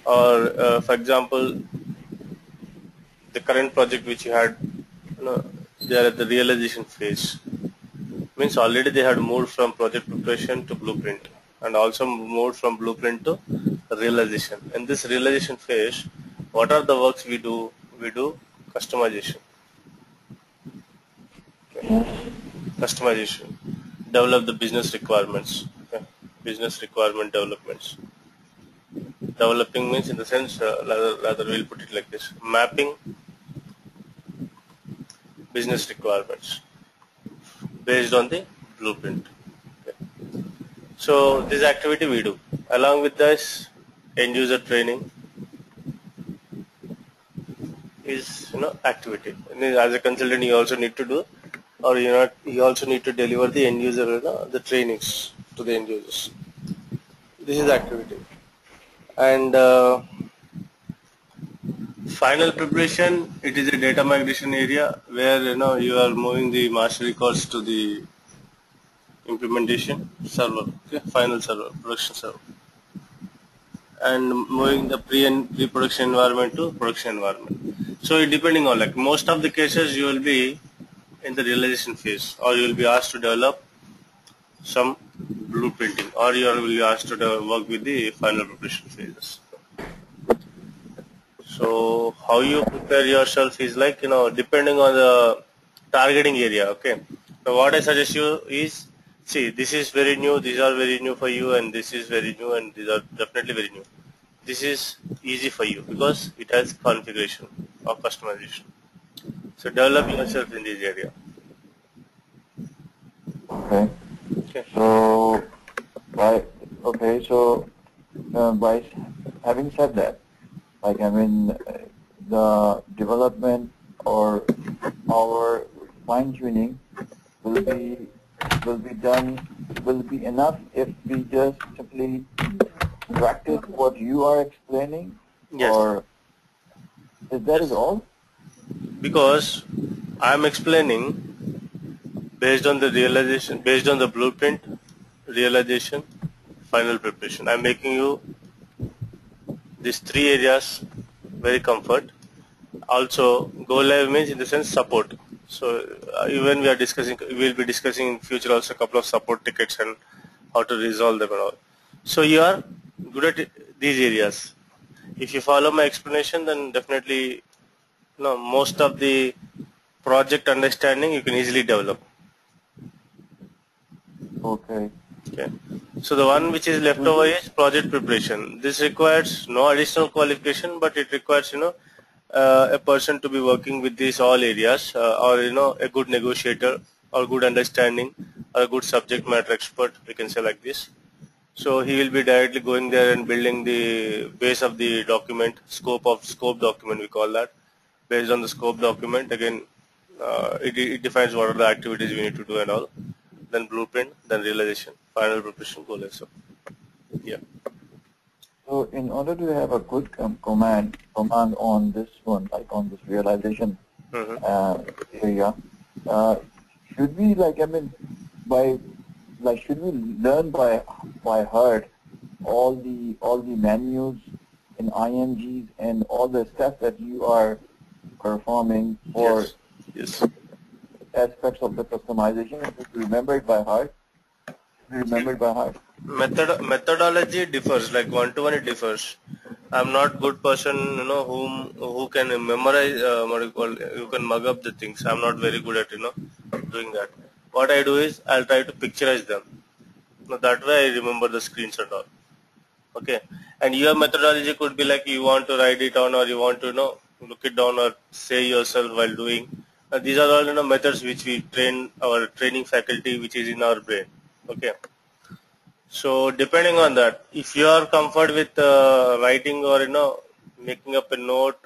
or for example, the current project which you had, they are at the realization phase. Means already they had moved from project preparation to blueprint, and also moved from blueprint to realization. In this realization phase, what are the works we do? We do customization. Okay. Customization. Develop the business requirements. Okay. Business requirement developments. Developing means in the sense, rather we'll put it like this: mapping business requirements based on the blueprint. Okay. So this activity we do. Along with this, end user training is activity. And as a consultant, you also need to do, or you also need to deliver the end user the trainings to the end users. This is activity. And final preparation, it is a data migration area where you are moving the master records to the implementation server, okay, final server, production server, and moving the pre-production environment to production environment. So it depending on, like, most of the cases you will be in the realization phase, or you will be asked to develop some blueprinting, or you will be asked to work with the final preparation phases. So how you prepare yourself is like, depending on the targeting area. Okay. So what I suggest you is, see, this is very new, these are very new for you, and this is very new, and these are definitely very new. This is easy for you because it has configuration or customization. So develop yourself in this area. Okay. Okay. So by having said that, like, I mean, the development or our fine tuning will be enough if we just simply practice what you are explaining. Yes. Or is that is all? Because I am explaining based on the realization, based on the blueprint, realization, final preparation. I am making you these three areas very comfort. Also, go live means in the sense support. So even we are discussing, we will be discussing in future also a couple of support tickets and how to resolve them and all. So you are good at these areas. If you follow my explanation, then definitely, most of the project understanding you can easily develop. Okay. Okay. So the one which is left over is project preparation. This requires no additional qualification, but it requires a person to be working with these all areas, or a good negotiator, or good understanding, or a good subject matter expert, we can say like this. So he will be directly going there and building the base of the document, scope document we call that. Based on the scope document, again, it defines what are the activities we need to do and all. Then blueprint, then realization, final preparation, go live. So yeah. So in order to have a good command on this one, like on this realization area, should we, like, I mean, should we learn by heart all the menus and IMGs and all the stuff that you are performing for Yes. aspects of the customization? Should we remember it by heart? Methodology differs, like one to one it differs. I'm not good person, who can memorize, who can mug up the things. I'm not very good at doing that. What I do is I'll try to picturize them. That way I remember the screens and all. Okay. And your methodology could be like you want to write it down, or you want to look it down or say yourself while doing. These are all methods which we train our training faculty, which is in our brain. Okay. So depending on that, if you are comfort with writing or making up a note,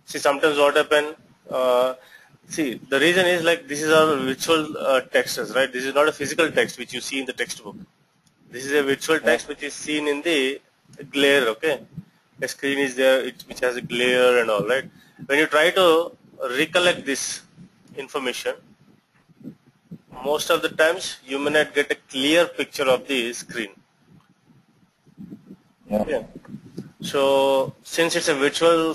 see, sometimes what happen. See, the reason is, like, this is our virtual texts, right? This is not a physical text which you see in the textbook. This is a virtual text which is seen in the glare. Okay, a screen is there which has a glare and all, right? When you try to recollect this information, most of the times you may not get a clear picture of the screen. Yeah. Okay. So since it's a virtual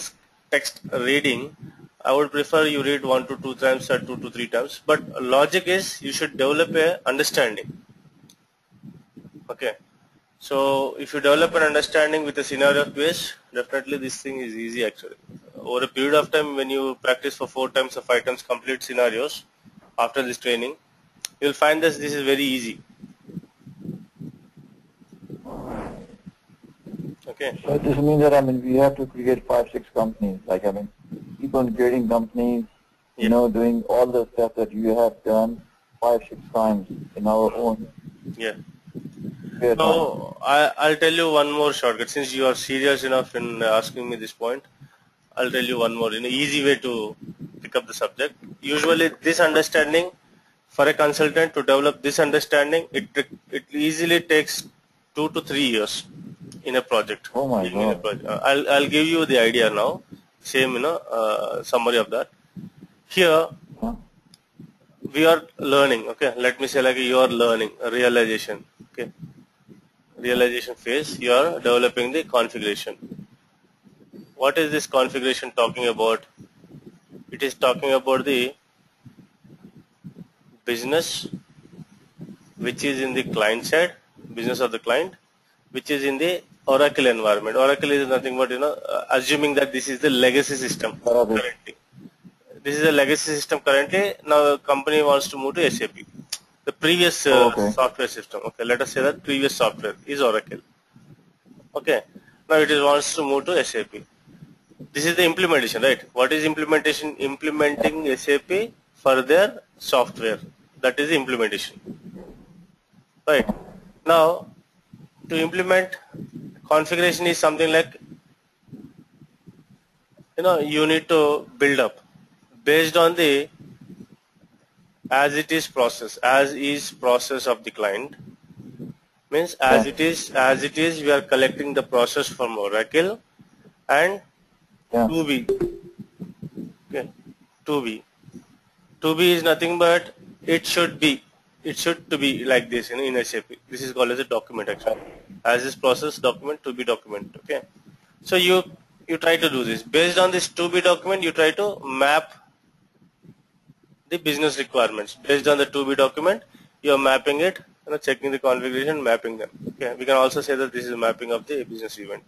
text reading, I would prefer you read 1 to 2 times or 2 to 3 times. But logic is you should develop a understanding. Okay. So if you develop an understanding with a scenario based, definitely this thing is easy actually. Over a period of time, when you practice for 4 times or 5 times complete scenarios after this training, you'll find that this is very easy. Okay. So this means that, I mean, we have to create 5-6 companies. Like, I mean, keep on creating companies, you know, doing all the stuff that you have done 5-6 times in our own. Yeah. spare time. So I'll tell you one more shortcut. Since you are serious enough in asking me this point, I'll tell you one more easy way to pick up the subject. Usually this understanding, for a consultant to develop this understanding, it easily takes 2 to 3 years in a project. Oh my God. I'll give you the idea now. Same summary of that. Here Huh? we are learning. Okay, let me say like you are learning realization. Okay, realization phase. You are developing the configuration. What is this configuration talking about? It is talking about the business which is in the client side, business of the client, which is in the Oracle environment. Oracle is nothing but assuming that this is the legacy system currently. This is a legacy system currently. Now a company wants to move to SAP. The previous software system. Okay, let us say that previous software is Oracle. Okay, now it wants to move to SAP. This is the implementation, right? What is implementation? Implementing SAP for their software. That is the implementation. Right. Now, to implement, configuration is something like, you need to build up based on the as is process of the client. Means as it is we are collecting the process from Oracle and 2B. Okay, 2B. 2B is nothing but it should to be like this in SAP. This is called as a document actually. As is process document, 2B document. Okay. So you try to do this. Based on this 2B document, you try to map the business requirements. Based on the 2B document, you are mapping it, checking the configuration, mapping them. Okay. We can also say that this is mapping of the business event.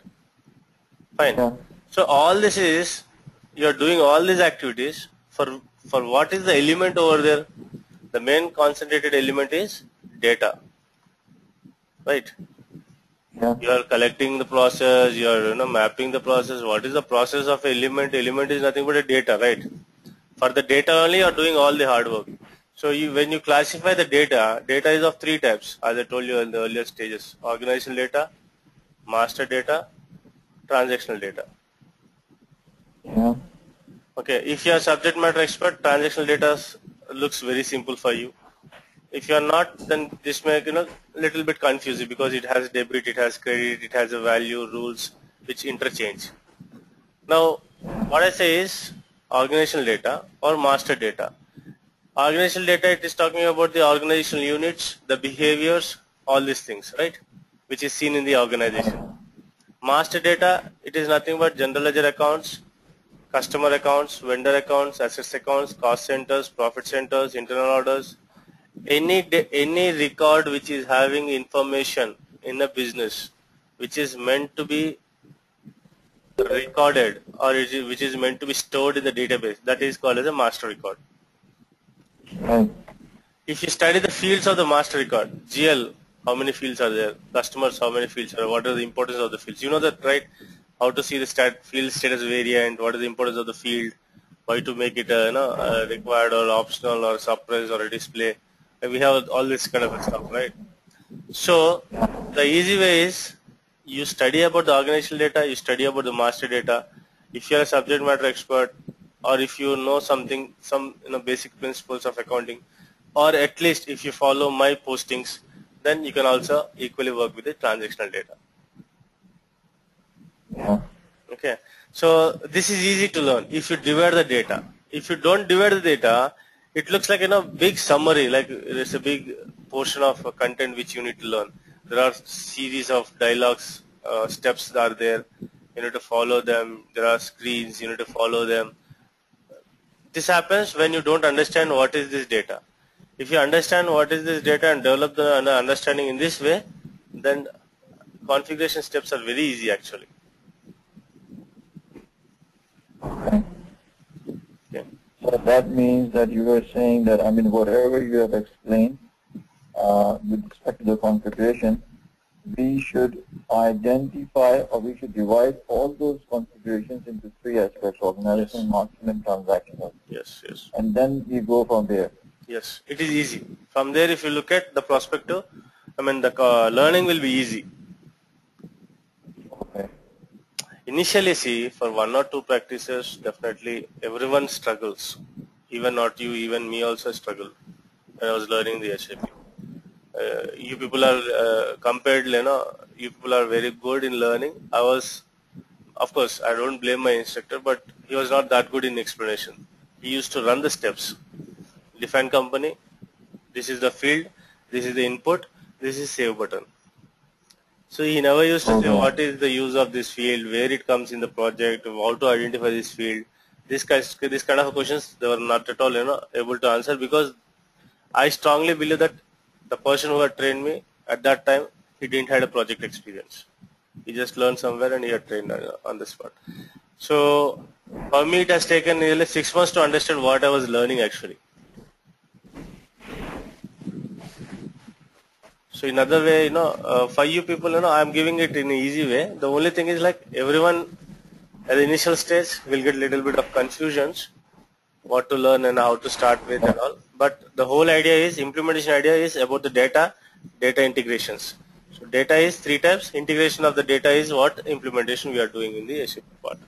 Fine. Yeah. So all this is, you are doing all these activities for what is the element over there? The main concentrated element is data, right? Yeah. You are collecting the process, you are mapping the process. What is the process of element? Element is nothing but a data, right? For the data only you are doing all the hard work. So when you classify the data is of 3 types, as I told you in the earlier stages: organizational data, master data, transactional data. Yeah. Okay, if you are subject matter expert, transactional data looks very simple for you. If you are not, then this may little bit confusing because it has debit, it has credit, it has a value, rules which interchange. Now, what I say is organizational data or master data. Organizational data, it is talking about the organizational units, the behaviors, all these things, right? Which is seen in the organization. Master data, it is nothing but general ledger accounts, customer accounts, vendor accounts, assets accounts, cost centers, profit centers, internal orders, any record which is having information in a business which is meant to be recorded or which is meant to be stored in the database, that is called as a master record. Right. If you study the fields of the master record, GL, how many fields are there? Customers, how many fields are there? What are the importance of the fields? You know that, right? How to see the field status variant, what is the importance of the field, why to make it required or optional or suppressed or a display. And we have all this kind of stuff, right? So the easy way is you study about the organizational data, you study about the master data. If you are a subject matter expert or if you know something, some basic principles of accounting, or at least if you follow my postings, then you can also equally work with the transactional data. Yeah. Okay, so this is easy to learn if you divide the data. If you don't divide the data, it looks like big summary, like there's a big portion of content which you need to learn. There are series of dialogues, steps that are there. You need to follow them. There are screens. You need to follow them. This happens when you don't understand what is this data. If you understand what is this data and develop the understanding in this way, then configuration steps are very easy actually. Okay. Okay. So that means that you are saying that, I mean, whatever you have explained with respect to the configuration, we should identify or we should divide all those configurations into three aspects: organization, Yes. marketing, and transactional. Yes, yes. And then we go from there. Yes, it is easy. From there, if you look at the perspective, I mean, the learning will be easy. Okay. Initially, see, for one or two practices, definitely everyone struggles. Even not you, even me also struggled when I was learning the SAP. You people are compared, you people are very good in learning. I was, of course, I don't blame my instructor, but he was not that good in explanation. He used to run the steps. Define company, this is the field, this is the input, this is save button. So he never used to say what is the use of this field, where it comes in the project, how to identify this field. This kind of questions they were not at all able to answer, because I strongly believe that the person who had trained me at that time, he didn't have a project experience. He just learned somewhere and he had trained on the spot. So for me it has taken nearly 6 months to understand what I was learning actually. So in other way, for you people, I'm giving it in an easy way. The only thing is like everyone at the initial stage will get a little bit of confusions, what to learn and how to start with and all. But the whole idea is, implementation idea is about the data integrations. So data is three types. Integration of the data is what implementation we are doing in the SAP part.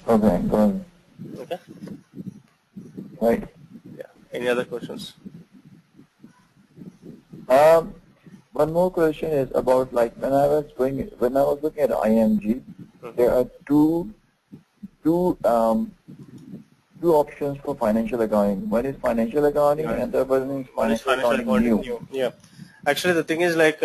Okay, good. Okay. Right. Yeah. Any other questions? One more question is about, like, when I was looking at IMG, there are two options for financial accounting. One is financial accounting, and the other one is financial accounting new. Yeah. Actually, the thing is like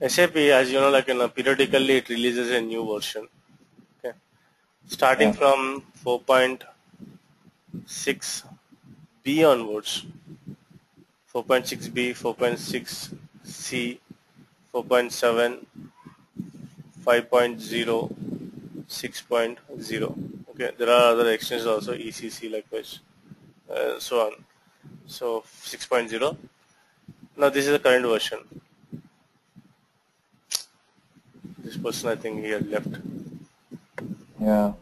SAP, as you know, like periodically it releases a new version. Okay. Starting from 4.6B onwards. 4.6B, 4.6C, 4.7, 5.0, 6.0. Okay, there are other extensions also, ECC likewise, so on. So 6.0. Now this is the current version. This person, I think he had left. Yeah.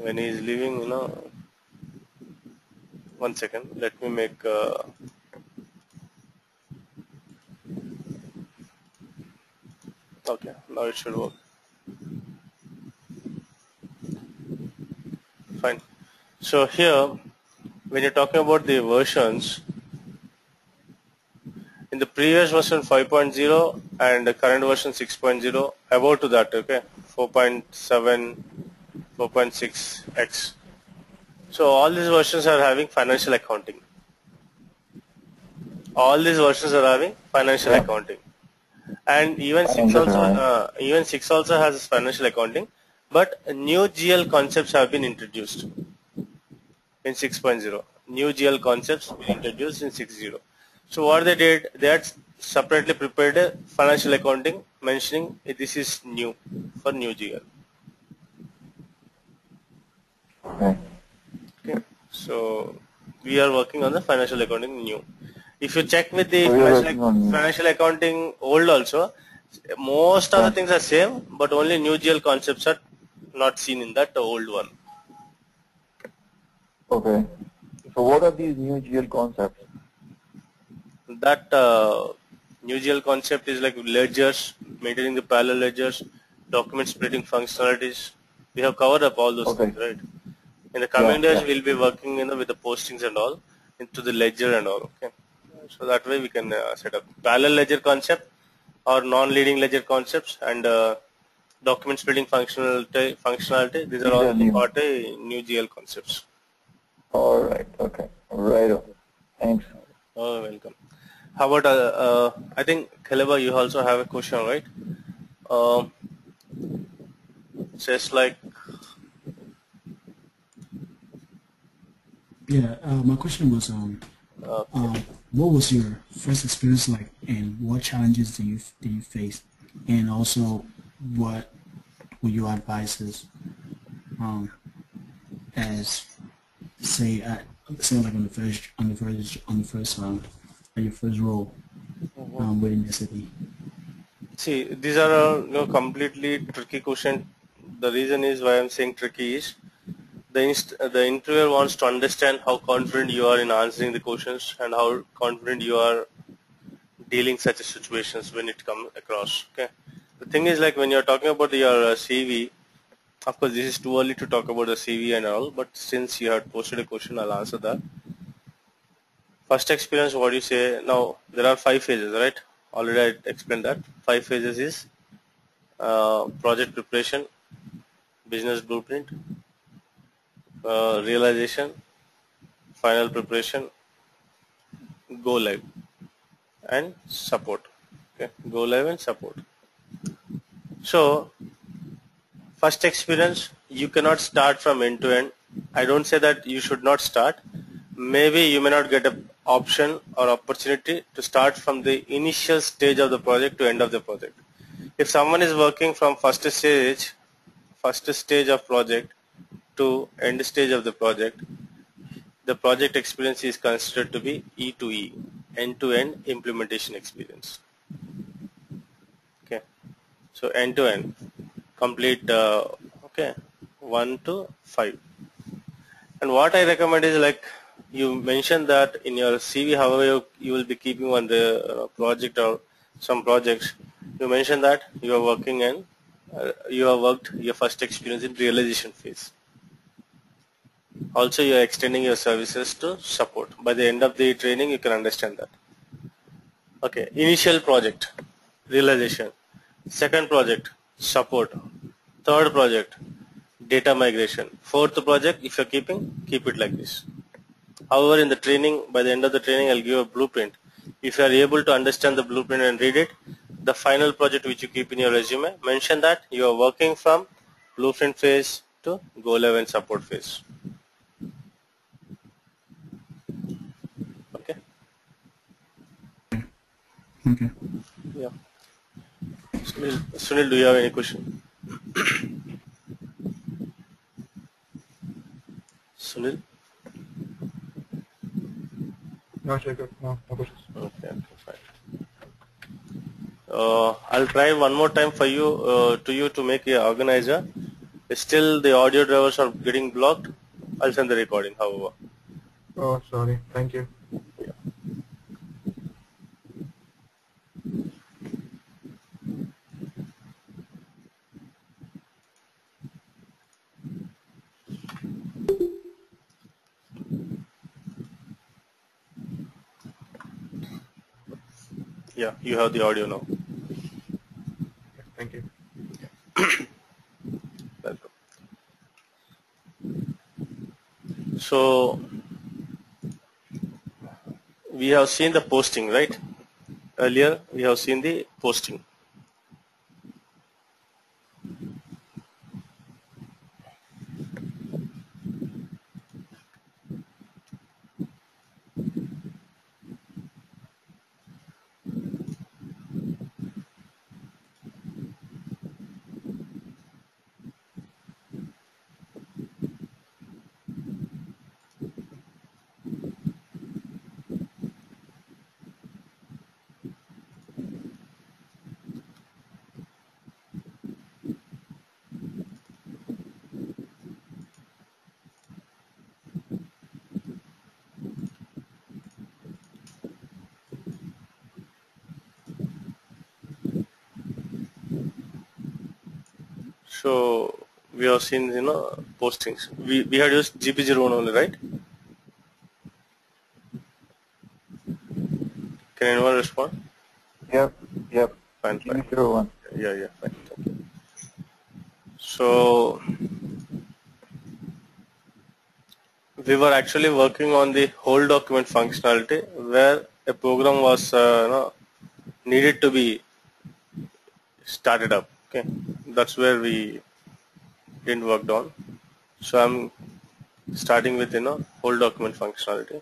When he is leaving, one second. Let me make. Okay, now it should work. Fine. So here, when you're talking about the versions, in the previous version 5.0 and the current version 6.0, about to that, okay, 4.7, 4.6x. So all these versions are having financial accounting. All these versions are having financial accounting. And even 6 also has financial accounting, but new GL concepts have been introduced in 6.0. New GL concepts were introduced in 6.0. So what they did, they had separately prepared a financial accounting mentioning this is new for new GL. Okay. So we are working on the financial accounting new. If you check with the financial accounting old also, most of the things are same, but only new GL concepts are not seen in that old one. Okay. So what are these new GL concepts? That new GL concept is like ledgers, maintaining the parallel ledgers, document splitting functionalities. We have covered up all those things, right? In the coming days, we'll be working with the postings and all into the ledger and all. Okay. So that way we can set up parallel ledger concept or non-leading ledger concepts and document splitting functionality. These are all part of new GL concepts. All right. Okay. Right. Thanks. Oh, welcome. How about I think Kaleba, you also have a question, right? Just like Yeah, my question was, what was your first experience like, and what challenges do you face, and also what were your advices, um, as say at say like on the first at your first role, within the city. see, these are all, completely tricky question. The reason is why I'm saying tricky is the interviewer wants to understand how confident you are in answering the questions and how confident you are dealing such situations when it comes across. Okay, the thing is like when you're talking about your CV. Of course, this is too early to talk about the CV and all, but since you had posted a question, I'll answer that. First experience, what you say? Now there are 5 phases, right? Already I explained that. 5 phases is project preparation, business blueprint, realization, final preparation, go live, and support. Okay, go live and support. So first experience, you cannot start from end to end. I don't say that you should not start. Maybe you may not get an option or opportunity to start from the initial stage of the project to end of the project. If someone is working from first stage of project to end stage of the project experience is considered to be E to E, end to end implementation experience. Okay, so end to end, complete. Okay, 1 to 5. And what I recommend is like you mentioned that in your CV, however you will be keeping on the project or some projects. You mentioned that you are working in, you have worked your first experience in realization phase. Also, you are extending your services to support. By the end of the training, you can understand that. Okay, initial project, realization. Second project, support. Third project, data migration. Fourth project, if you're keeping, keep it like this. However, in the training, by the end of the training, I'll give a blueprint. If you are able to understand the blueprint and read it, the final project which you keep in your resume, mention that you are working from blueprint phase to go live and support phase. Okay. Okay. Yeah. Sunil, do you have any question? Sunil? No, Shekhar. No, no questions. Okay, fine. I'll try one more time for you to make a organizer. Still, the audio drivers are getting blocked. I'll send the recording, however. Oh, sorry. Thank you. Yeah, you have the audio now. Thank you. Welcome. So we have seen the posting, right? Earlier we have seen the posting. So we have seen, postings. We had used GP01 only, right? Can anyone respond? Yep, yep. Fine, Give me fine. 01. Yeah, fine. Thank you. So we were actually working on the whole document functionality where a program was needed to be started up. Okay, that's where we didn't work on. So I'm starting with whole document functionality.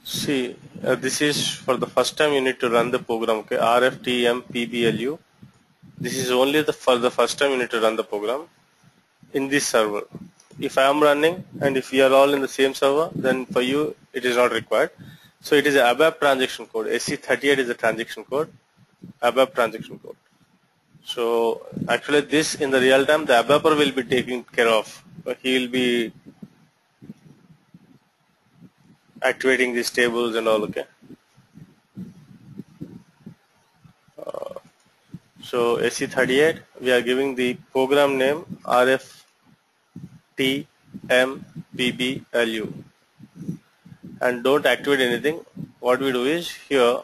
See, this is for the first time you need to run the program. Okay, RFTMPBLU. This is only for the first time you need to run the program in this server. If I am running and if we are all in the same server, then for you it is not required. So it is a ABAP transaction code. SC38 is a transaction code, ABAP transaction code. So actually this in the real time the ABAPer will be taking care of. He will be activating these tables and all. Okay. So SC38 we are giving the program name RFTMPBLU and don't activate anything. What we do is here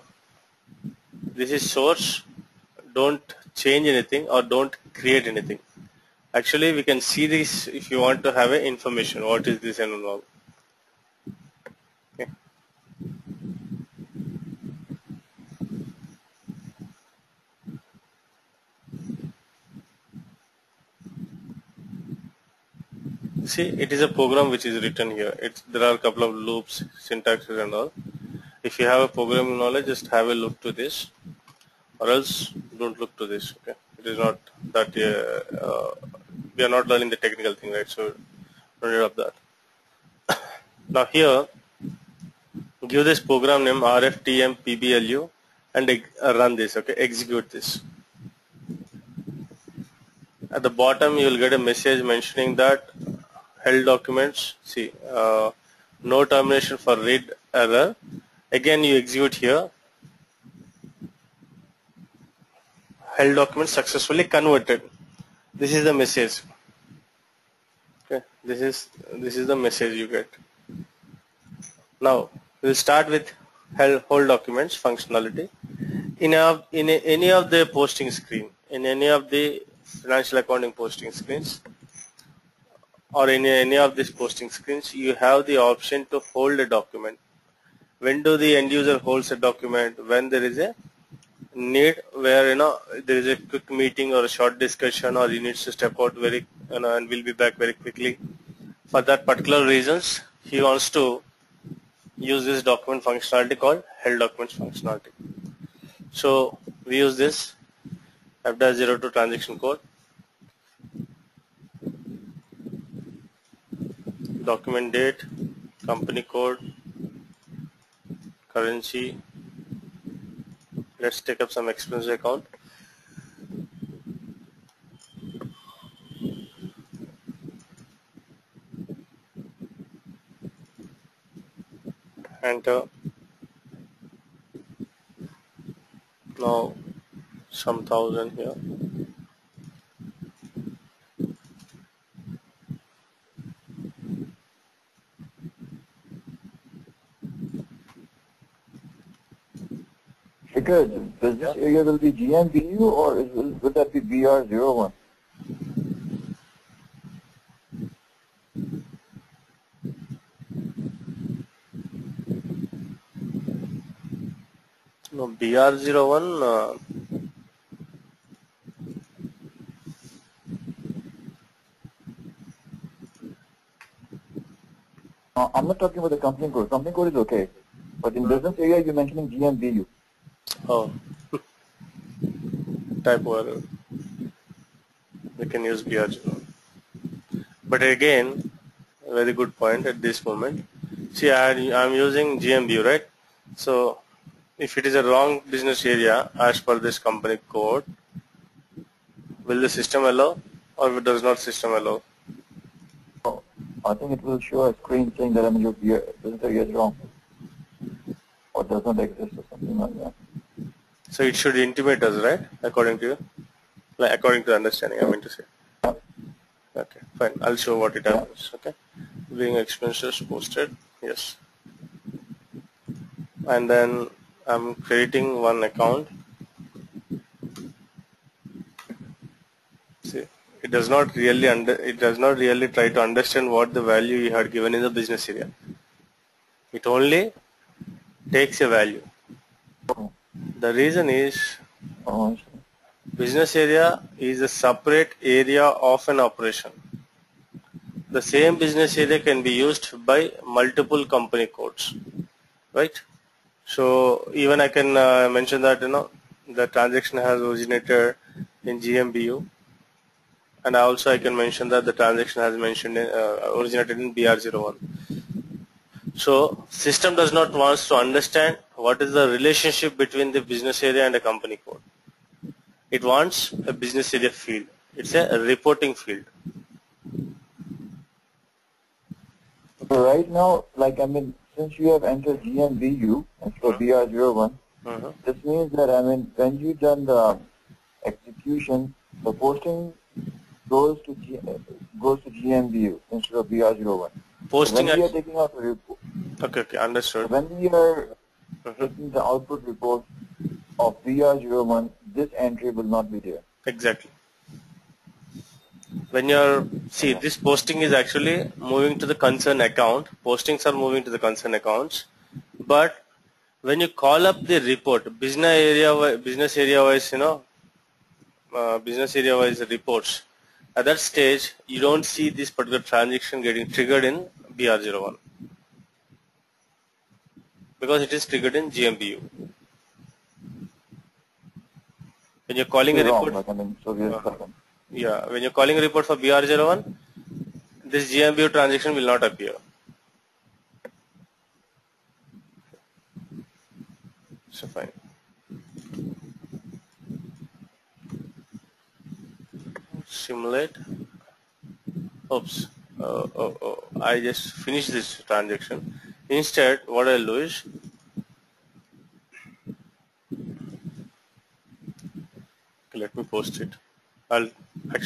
this is source, don't change anything or don't create anything. Actually we can see this if you want to have a information what is this and all. Okay. See, it is a program which is written here. There are a couple of loops, syntaxes and all. If you have a programming knowledge, just have a look to this, or else don't look to this. Okay, it is not that we are not learning the technical thing, right? So don't worry about that. Now here, give this program name RFTMPBLU and run this. Okay, execute this. At the bottom, you will get a message mentioning that held documents. See, no termination for read error. Again, you execute here. Held document successfully converted. This is the message. Okay, this is the message you get. Now we'll start with whole documents functionality. In any of the posting screen, in any of the financial accounting posting screens, or in any of these posting screens, you have the option to hold a document. When do the end user holds a document? When there is a need where there is a quick meeting or a short discussion, or you need to step out very and will be back very quickly. For that particular reasons, he wants to use this document functionality called held documents functionality. So we use this F-02 transaction code, document date, company code, currency. Let's take up some expense account. Enter. Now some thousand here. Because business area will be GMBU or will that be BR01? No, BR01. I'm not talking about the company code. Company code is okay. But in business area, you're mentioning GMBU. Oh, typo error. We can use BR01. But again, a very good point at this moment. See, I'm using GMBU, right? So if it is a wrong business area as per this company code, will the system allow or does not system allow? Oh, I think it will show a screen saying that your business area is wrong or does not exist or something like that. So it should intimate us, right? According to you? according to understanding, I mean to say. Okay, fine. I'll show what it happens. Okay, being expenses posted, yes, and then I'm creating one account. See, it does not really try to understand what the value you had given in the business area. It only takes a value. The reason is business area is a separate area of an operation. The same business area can be used by multiple company codes, right? So even I can mention that the transaction has originated in GMBU, and also I can mention that the transaction has originated in BR01. So system does not want to understand what is the relationship between the business area and a company code. It wants a business area field. It's a reporting field. So right now, like I mean, since you have entered GMBU and for BR01, this means that I mean, when you done the execution, the posting goes to GMBU instead of BR01. Posting. So when we are taking out the report. Okay, understood. When we are taking the output report of BR01, this entry will not be there. Exactly. When you're this posting is actually moving to the concern account. Postings are moving to the concern accounts, but when you call up the report, business area wise, business area wise reports, at that stage you don't see this particular transaction getting triggered in BR01 because it is triggered in GMBU. When you're calling a report, when you're calling a report for BR01, this GMBU transaction will not appear. So fine. Simulate. Oops. I just finished this transaction. Instead, what I'll do is let me post it. I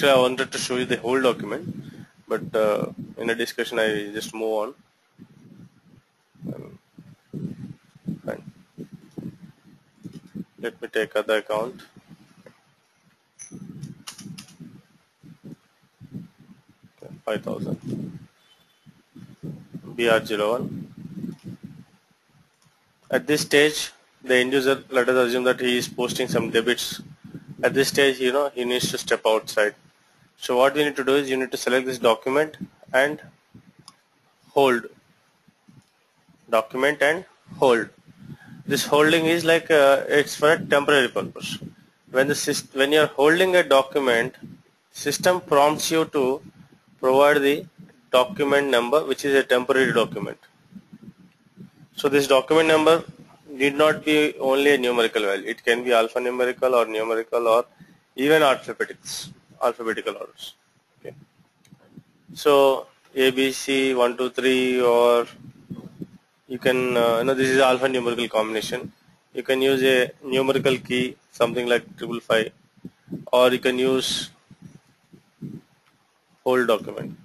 wanted to show you the whole document, but in a discussion I just move on. Fine. Let me take other account. Okay, 5,000. BR01. At this stage, the end user, let us assume that he is posting some debits. At this stage, he needs to step outside. So what we need to do is you need to select this document and hold. Document and hold. This holding is like it's for a temporary purpose. When you are holding a document, system prompts you to provide the document number, which is a temporary document. So this document number need not be only a numerical value. It can be alphanumerical or numerical or even alphabetical orders. Okay. So ABC 1 2 3, or you can this is alphanumerical combination. You can use a numerical key, something like 555, or you can use whole document.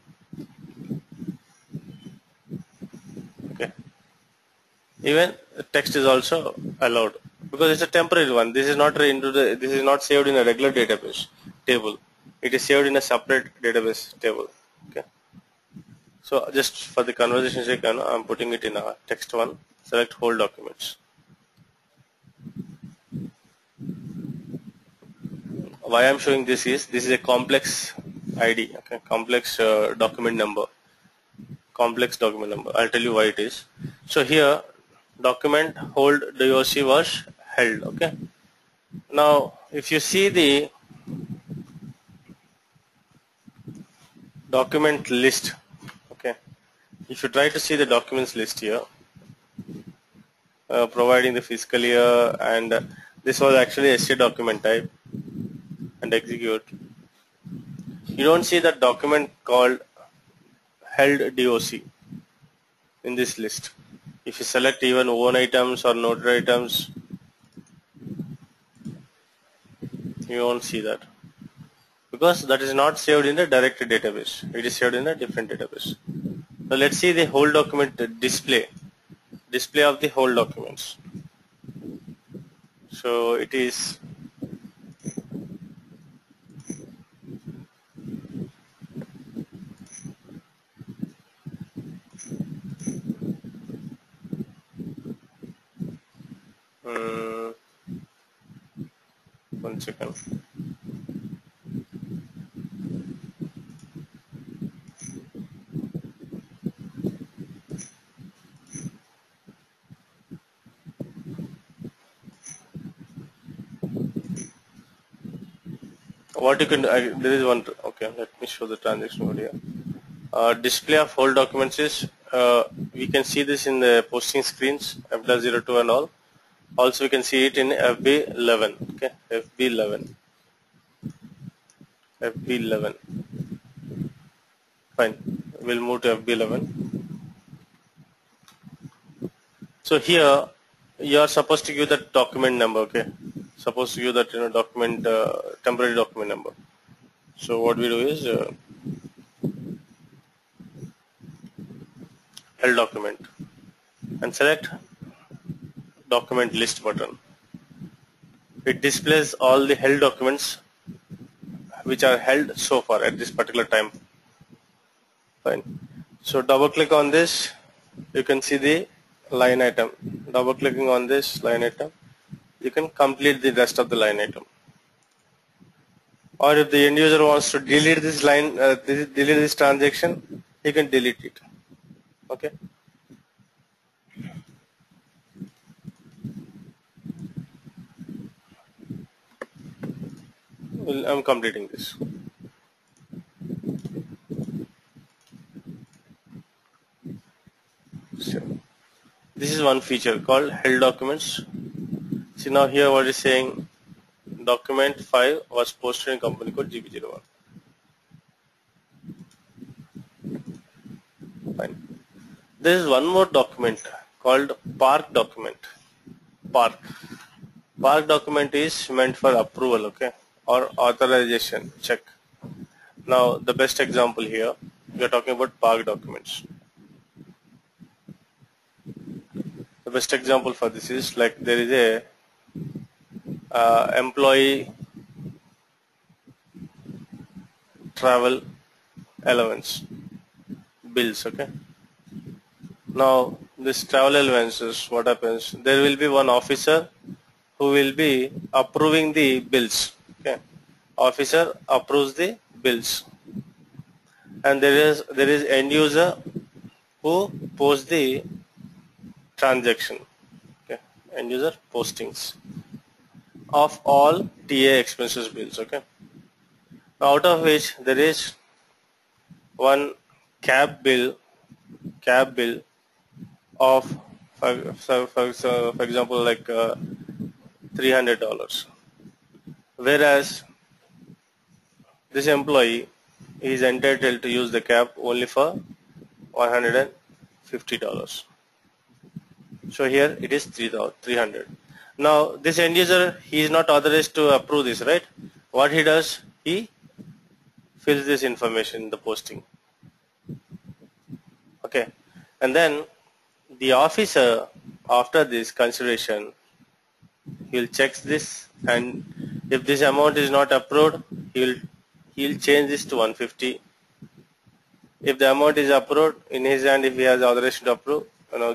Okay. Even text is also allowed because it's a temporary one. This is not saved in a regular database table. It is saved in a separate database table. Okay. So just for the conversation sake, I'm putting it in a text one. Select whole documents. Why I'm showing this is a complex ID, okay, complex document number. Complex document number. I'll tell you why it is. So here, document hold DOC was held. Okay. Now, if you see the document list, okay, if you try to see the documents list here, providing the fiscal year, and this was actually a ST document type, and execute. You don't see that document called held DOC in this list. If you select even own items or noted items, you won't see that. because that is not saved in the directory database. It is saved in a different database. So let's see the whole document display of the whole documents. So it is one second. What you can there is one. Okay, let me show the transaction over here. Display of whole documents is we can see this in the posting screens F-02 and all. Also we can see it in FB11. Okay, FB11. Fine, we'll move to FB11. So here you are supposed to give the document number. Okay, supposed to give that document temporary document number. So what we do is held document and select document list button. It displays all the held documents which are held so far at this particular time. Fine. So double click on this, you can see the line item. Double clicking on this line item, you can complete the rest of the line item. Or if the end user wants to delete this line, delete this transaction, he can delete it. Okay. Well, I'm completing this. So this is one feature called held documents. See now here what is saying, document 5 was posted in company code GB01. Fine. There is one more document called park document. Park document is meant for approval, okay, or authorization check. Now the best example here, we are talking about park documents. The best example for this is like there is a employee travel allowance bills, okay. Now this travel allowances, what happens, there will be one officer who will be approving the bills, okay. Officer approves the bills, and there is end user who posts the transaction, okay, end user postings of all TA expenses bills, okay. Out of which there is one cab bill of for example like $300, whereas this employee is entitled to use the cab only for $150. So here it is 300. Now this end user, he is not authorized to approve this, right? What he does, he fills this information in the posting, okay, and then the officer, after this consideration, he will check this, and if this amount is not approved, he'll change this to 150. If the amount is approved in his hand, if he has authorization to approve,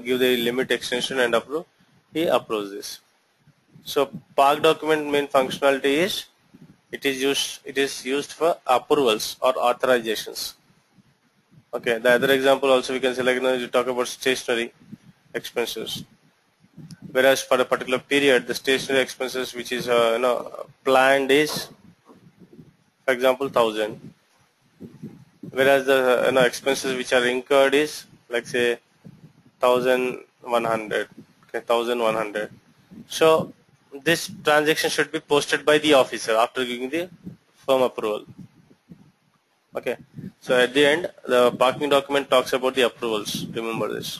give the limit extension and approve, he approves this. So park document main functionality is it is used for approvals or authorizations. Okay, the other example also we can say, like you talk about stationery expenses, whereas for a particular period the stationery expenses which is planned is, for example, 1,000, whereas the expenses which are incurred is like say 1,100. Okay, 1,100. So this transaction should be posted by the officer after giving the firm approval. Okay, so at the end the parking document talks about the approvals. Remember this.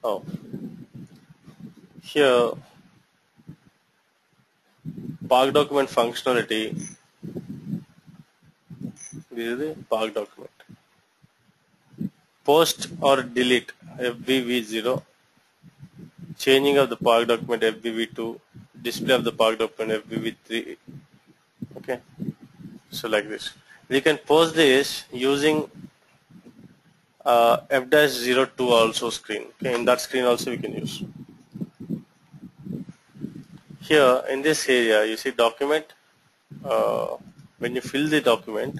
Oh, here Park document functionality. This is the Park document. Post or delete FBV0. Changing of the Park document FBV2. Display of the Park document FBV3. Okay. So like this. We can post this using F-02 also screen. Okay. In that screen also we can use. Here in this area you see document. When you fill the document,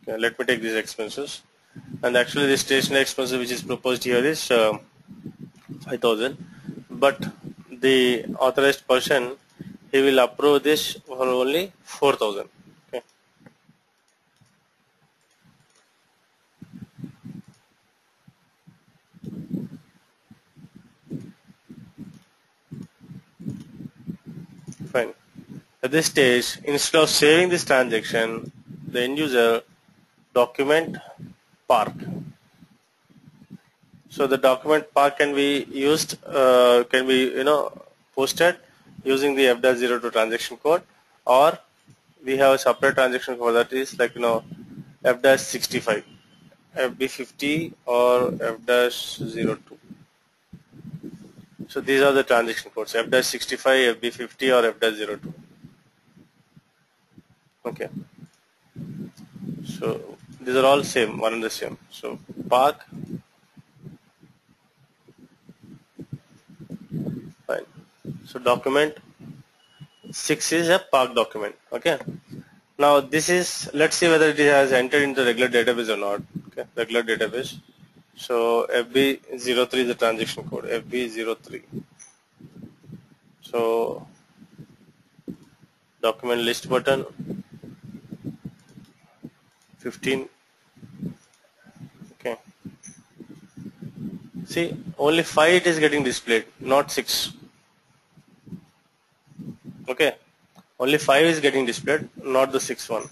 okay, let me take these expenses, and actually the stationery expenses which is proposed here is 5,000, but the authorized person, he will approve this for only 4,000. Okay. Fine. At this stage, instead of saving this transaction, the end user document park. So the document park can be used, posted using the F-02 transaction code, or we have a separate transaction code that is like F-65, FB50 or F-02. So these are the transaction codes: F-65, FB50 or F-02. Okay. So these are all same, one and the same. So park. Fine. So document 6 is a park document. Okay. Now this is, let's see whether it has entered into regular database or not. Okay, regular database. So FB03 is the transaction code. FB03. So document list button 15. Okay. See, only 5 it is getting displayed, not 6. Okay. Only 5 is getting displayed, not the 6th one.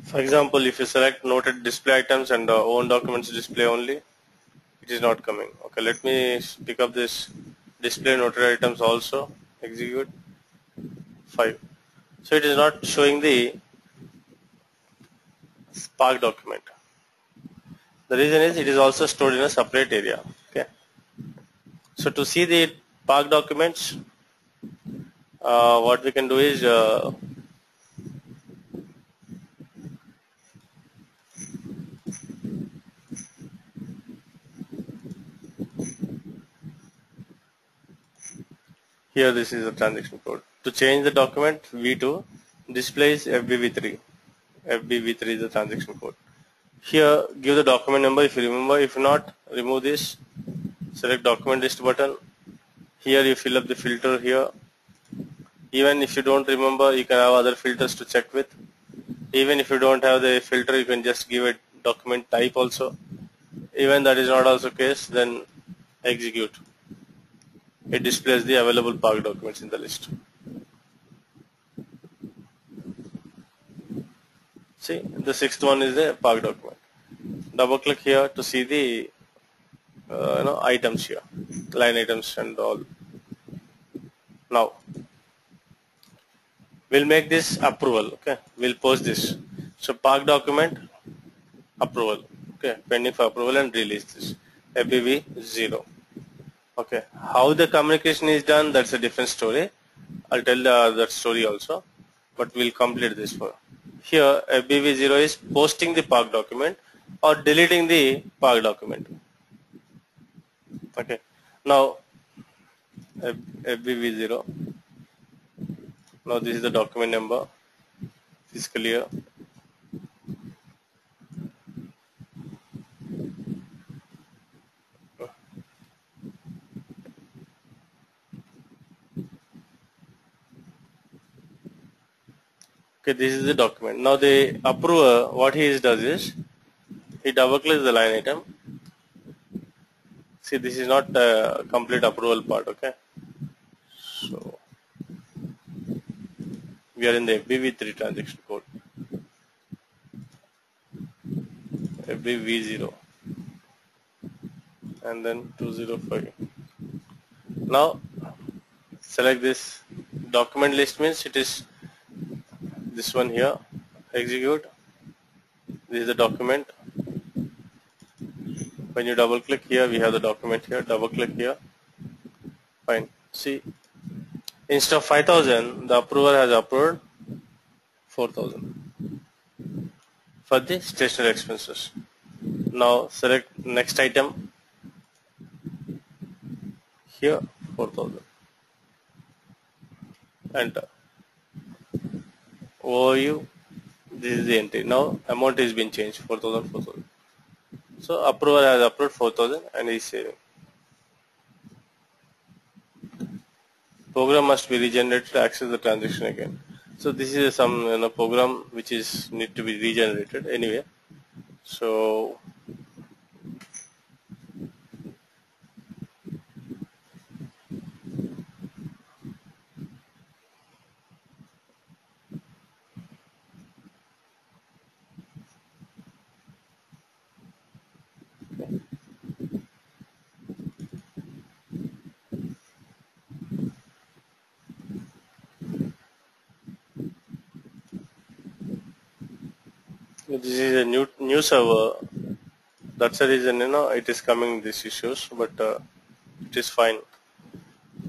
For example, if you select noted display items and own documents display only, it is not coming. Okay, let me pick up this display noted items also, execute 5. So it is not showing the Spark document. The reason is it is also stored in a separate area. Okay. So to see the Spark documents, what we can do is here this is the transaction code. To change the document V2 displays FBV3. FBV3 is the transaction code. Here give the document number if you remember. If not, remove this. Select document list button. Here you fill up the filter here. Even if you don't remember, you can have other filters to check with. Even if you don't have the filter, you can just give a document type also. Even that is not also case, then execute. It displays the available Park documents in the list. See, the 6th one is the Park document. Double click here to see the items here, line items and all. Now we'll make this approval. Okay, we'll post this. So Park document approval. Okay, pending for approval and release this FBV 0. Okay, how the communication is done, that's a different story. I'll tell that story also, but we'll complete this for. Here FBV 0 is posting the Park document or deleting the Park document. Okay, now FBV 0. Now this is the document number, fiscal year. Okay, this is the document. Now the approver, what he does is, he double clicks the line item. See, this is not a complete approval part. Okay, so we are in the FBV3 transaction code. FB V0 and then 205. Now select this document list, means it is this one here, execute. This is the document. When you double click here, we have the document here, double click here, fine. See, instead of 5,000, the approver has approved 4,000 for the stationery expenses. Now select next item, here 4,000, enter. OU, this is the entry. Now amount is being changed, 4,000, 4,000. So approver has approved 4,000 and is saving. Program must be regenerated to access the transaction again. So this is some program which is need to be regenerated anyway. So this is a new server. That's the reason it is coming these issues, but it is fine.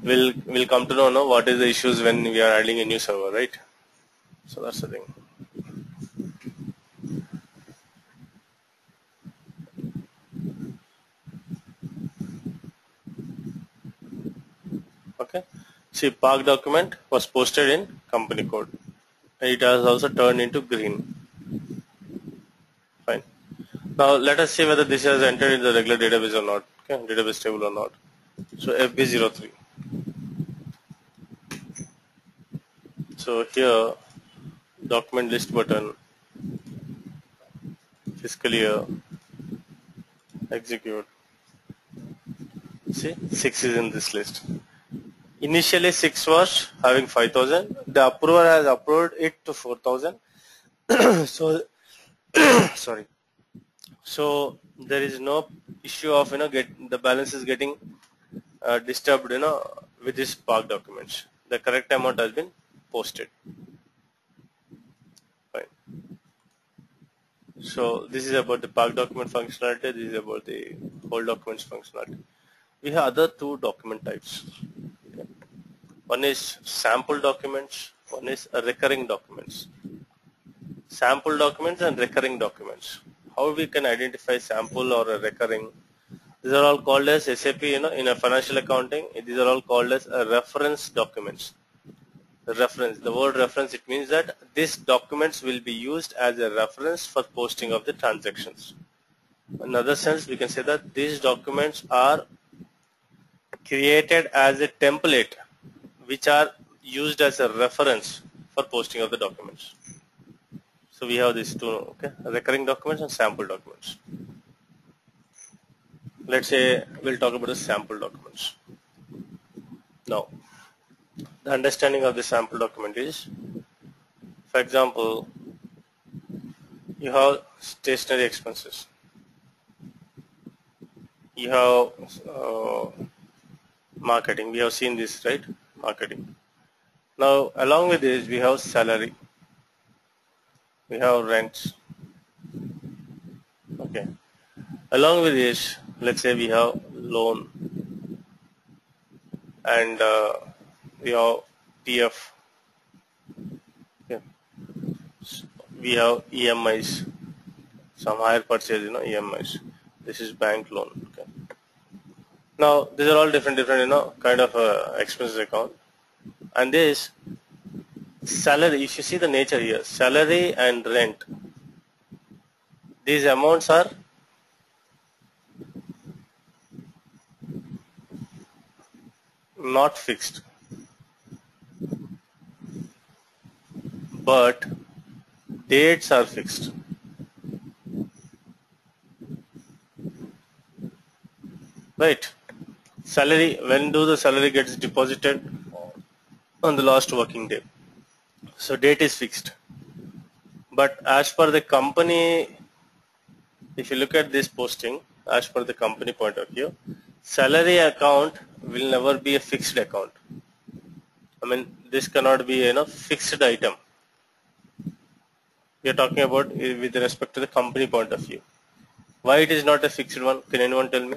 We'll come to know what is the issues when we are adding a new server, right? So that's the thing. Okay. See, park document was posted in company code. It has also turned into green. Fine. Now let us see whether this has entered in the regular database or not. Okay, database table or not. So FB03. So here, document list button, fiscal year, execute. See, 6 is in this list. Initially 6 was having 5,000. The approver has approved it to 4,000. So sorry. So there is no issue of the balance is getting disturbed with this park documents. The correct amount has been posted. Fine. So this is about the park document functionality. This is about the whole documents functionality. We have other two document types. Okay. One is sample documents. One is recurring documents. Sample documents and recurring documents. How we can identify sample or a recurring? These are all called as SAP. In a financial accounting, these are all called as reference documents. The word reference, it means that these documents will be used as a reference for posting of the transactions. In other sense, we can say that these documents are created as a template which are used as a reference for posting of the documents. So we have these two, okay, recurring documents and sample documents. Let's say we'll talk about the sample documents. Now, the understanding of the sample document is, for example, you have stationery expenses. You have marketing. We have seen this, right? Marketing. Now, along with this, we have salary. We have rents. Okay. Along with this, let's say we have loan and we have TF. Okay. We have EMIs, some higher purchase, EMIs. This is bank loan. Okay. Now these are all different, kind of expenses account. And this salary, if you see the nature here, salary and rent, these amounts are not fixed, but dates are fixed. Right? Salary, when do the salary gets deposited? On the last working day. So date is fixed. But as per the company if you look at this posting, as per the company point of view, salary account will never be a fixed account. I mean, this cannot be a fixed item. We are talking about with respect to the company point of view. Why it is not a fixed one? Can anyone tell me?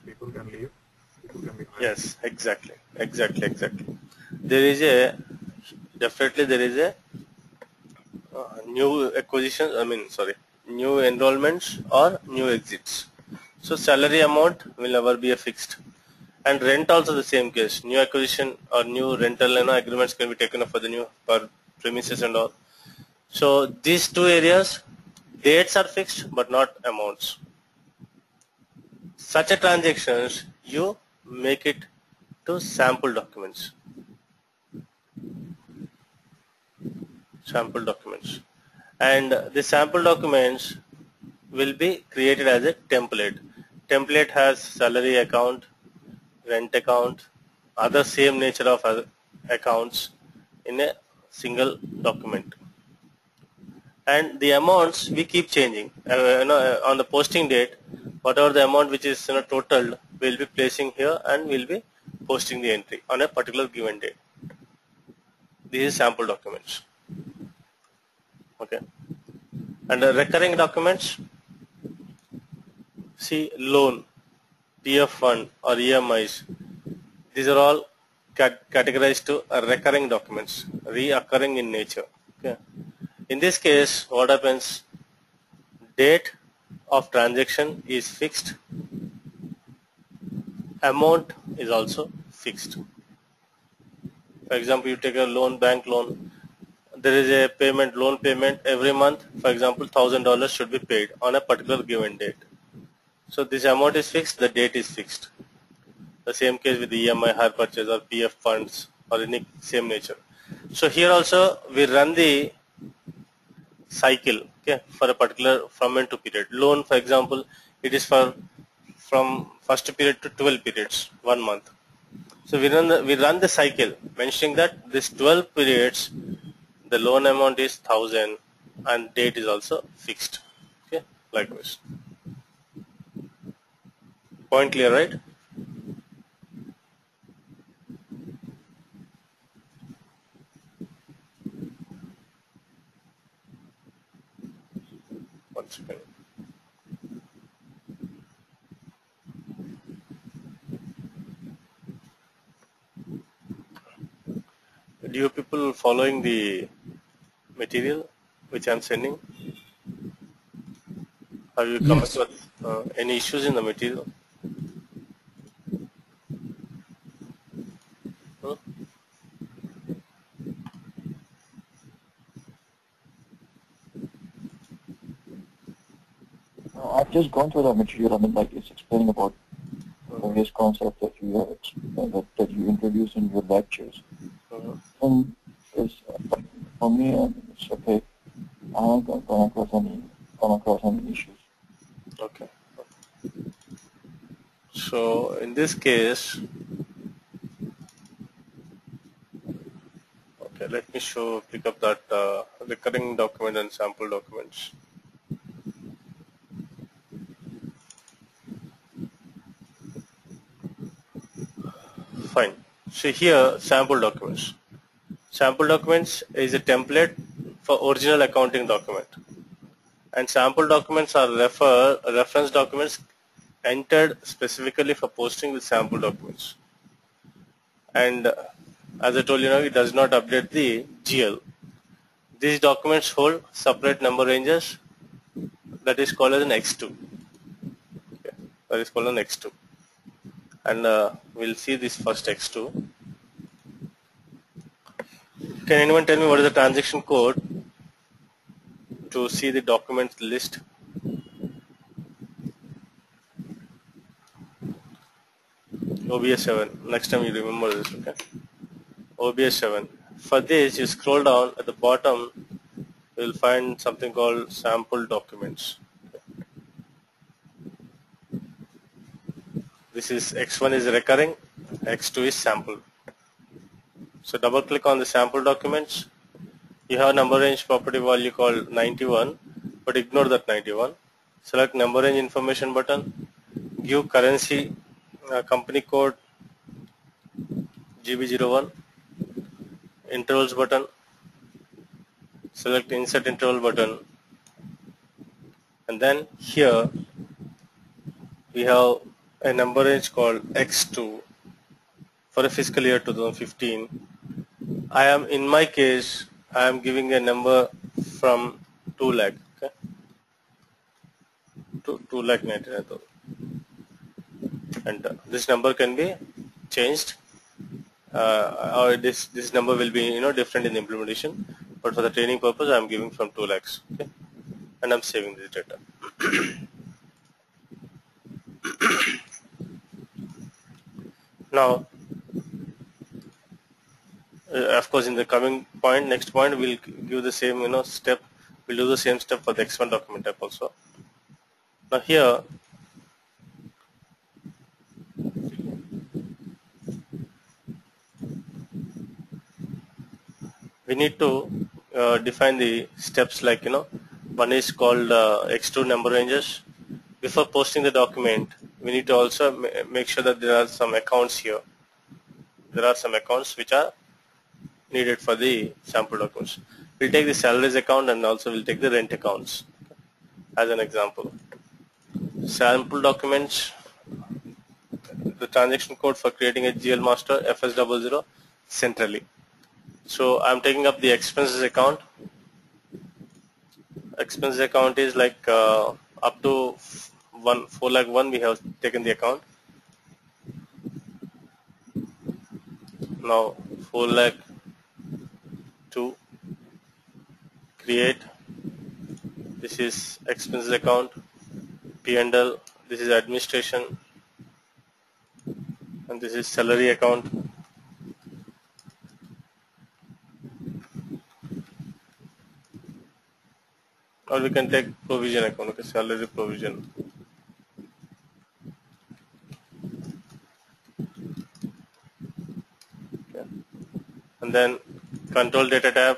People can leave. People can be hired. Yes, exactly. There is a definitely there is a new acquisition. New enrollments or new exits. So salary amount will never be a fixed. And rent also the same case. New acquisition or new rental agreements can be taken up for the new premises and all. So these two areas, dates are fixed but not amounts. Such a transactions you make it to sample documents. And the sample documents will be created as a template. Template has salary account, rent account, other same nature of accounts in a single document. And the amounts we keep changing. On the posting date, whatever the amount which is totaled, we'll be placing here and we'll be posting the entry on a particular given date. This is sample documents. Okay. And the recurring documents, see loan, PF fund or EMIs. These are all categorized to recurring documents, reoccurring in nature. Okay. In this case, what happens? Date of transaction is fixed. Amount is also fixed. For example, you take a loan, bank loan. There is a payment, loan payment every month. For example, $1,000 should be paid on a particular given date. So this amount is fixed, the date is fixed. The same case with the EMI, hire purchase or PF funds or any same nature. So here also we run the cycle, okay, for a particular from and to period. Loan, for example, it is from first period to 12 periods, 1 month. So we run the cycle, mentioning that this 12 periods, the loan amount is 1,000 and date is also fixed. Okay, likewise. Point clear, right? One second. Do you people following the material which I am sending? Have you come Yes. across any issues in the material? Hmm? I've just gone through the material. I mean, like it's explaining about various concepts that you have, that you introduce in your lectures. And it's, for me, it's okay. I haven't come across any issues. Okay. So in this case, okay, let me pick up that recurring document and sample documents. Fine. So here, sample documents. Sample documents is a template for original accounting document. And sample documents are reference documents entered specifically for posting with sample documents. And as I told you, it does not update the GL. These documents hold separate number ranges. That is called as an X2. Okay. That is called an X2. And we'll see this first X2. Can anyone tell me what is the transaction code to see the documents list? OBS 7. Next time you remember this, okay? OBS 7. For this, you scroll down at the bottom, you will find something called sample documents. This is X1 is recurring, X2 is sample. So double click on the sample documents. You have number range property value called 91, but ignore that 91. Select number range information button. Give currency company code GB01. Intervals button. Select insert interval button. And then here we have a number range called X2 for a fiscal year 2015. In my case, I am giving a number from 2 lakh, okay, to 2 lakh 99,000. And this number can be changed, or this number will be different in the implementation. But for the training purpose, I am giving from 2 lakhs, okay, and I'm saving this data. Now, of course, in the coming point, next point, we'll give the same step. We'll do the same step for the X1 document type also. Now here, we need to define the steps, like one is called X2 number ranges. Before posting the document, we need to also make sure that there are some accounts here. There are some accounts which are needed for the sample documents. We'll take the salaries account and also we'll take the rent accounts as an example. Sample documents, the transaction code for creating a GL master FS00 centrally. So I'm taking up the expenses account. Expenses account is like up to 4 lakh 1 we have taken the account. Now 4 lakh 2, create. This is expenses account. P&L, this is administration, and this is salary account. Or we can take provision account, okay, salary provision. Okay. And then control data tab.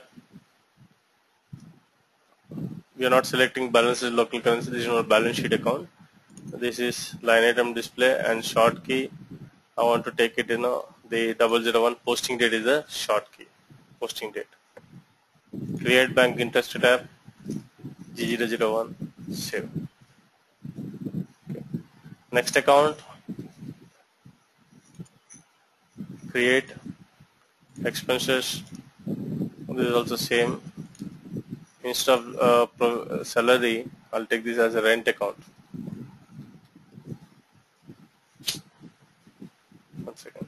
We are not selecting balances local currency. This is not balance sheet account. This is line item display and short key. I want to take it, the 001 posting date is the short key, posting date. Create bank interest tab, G001, save. Okay. Next account, create expenses. This is also same. Instead of salary, I'll take this as a rent account. One second.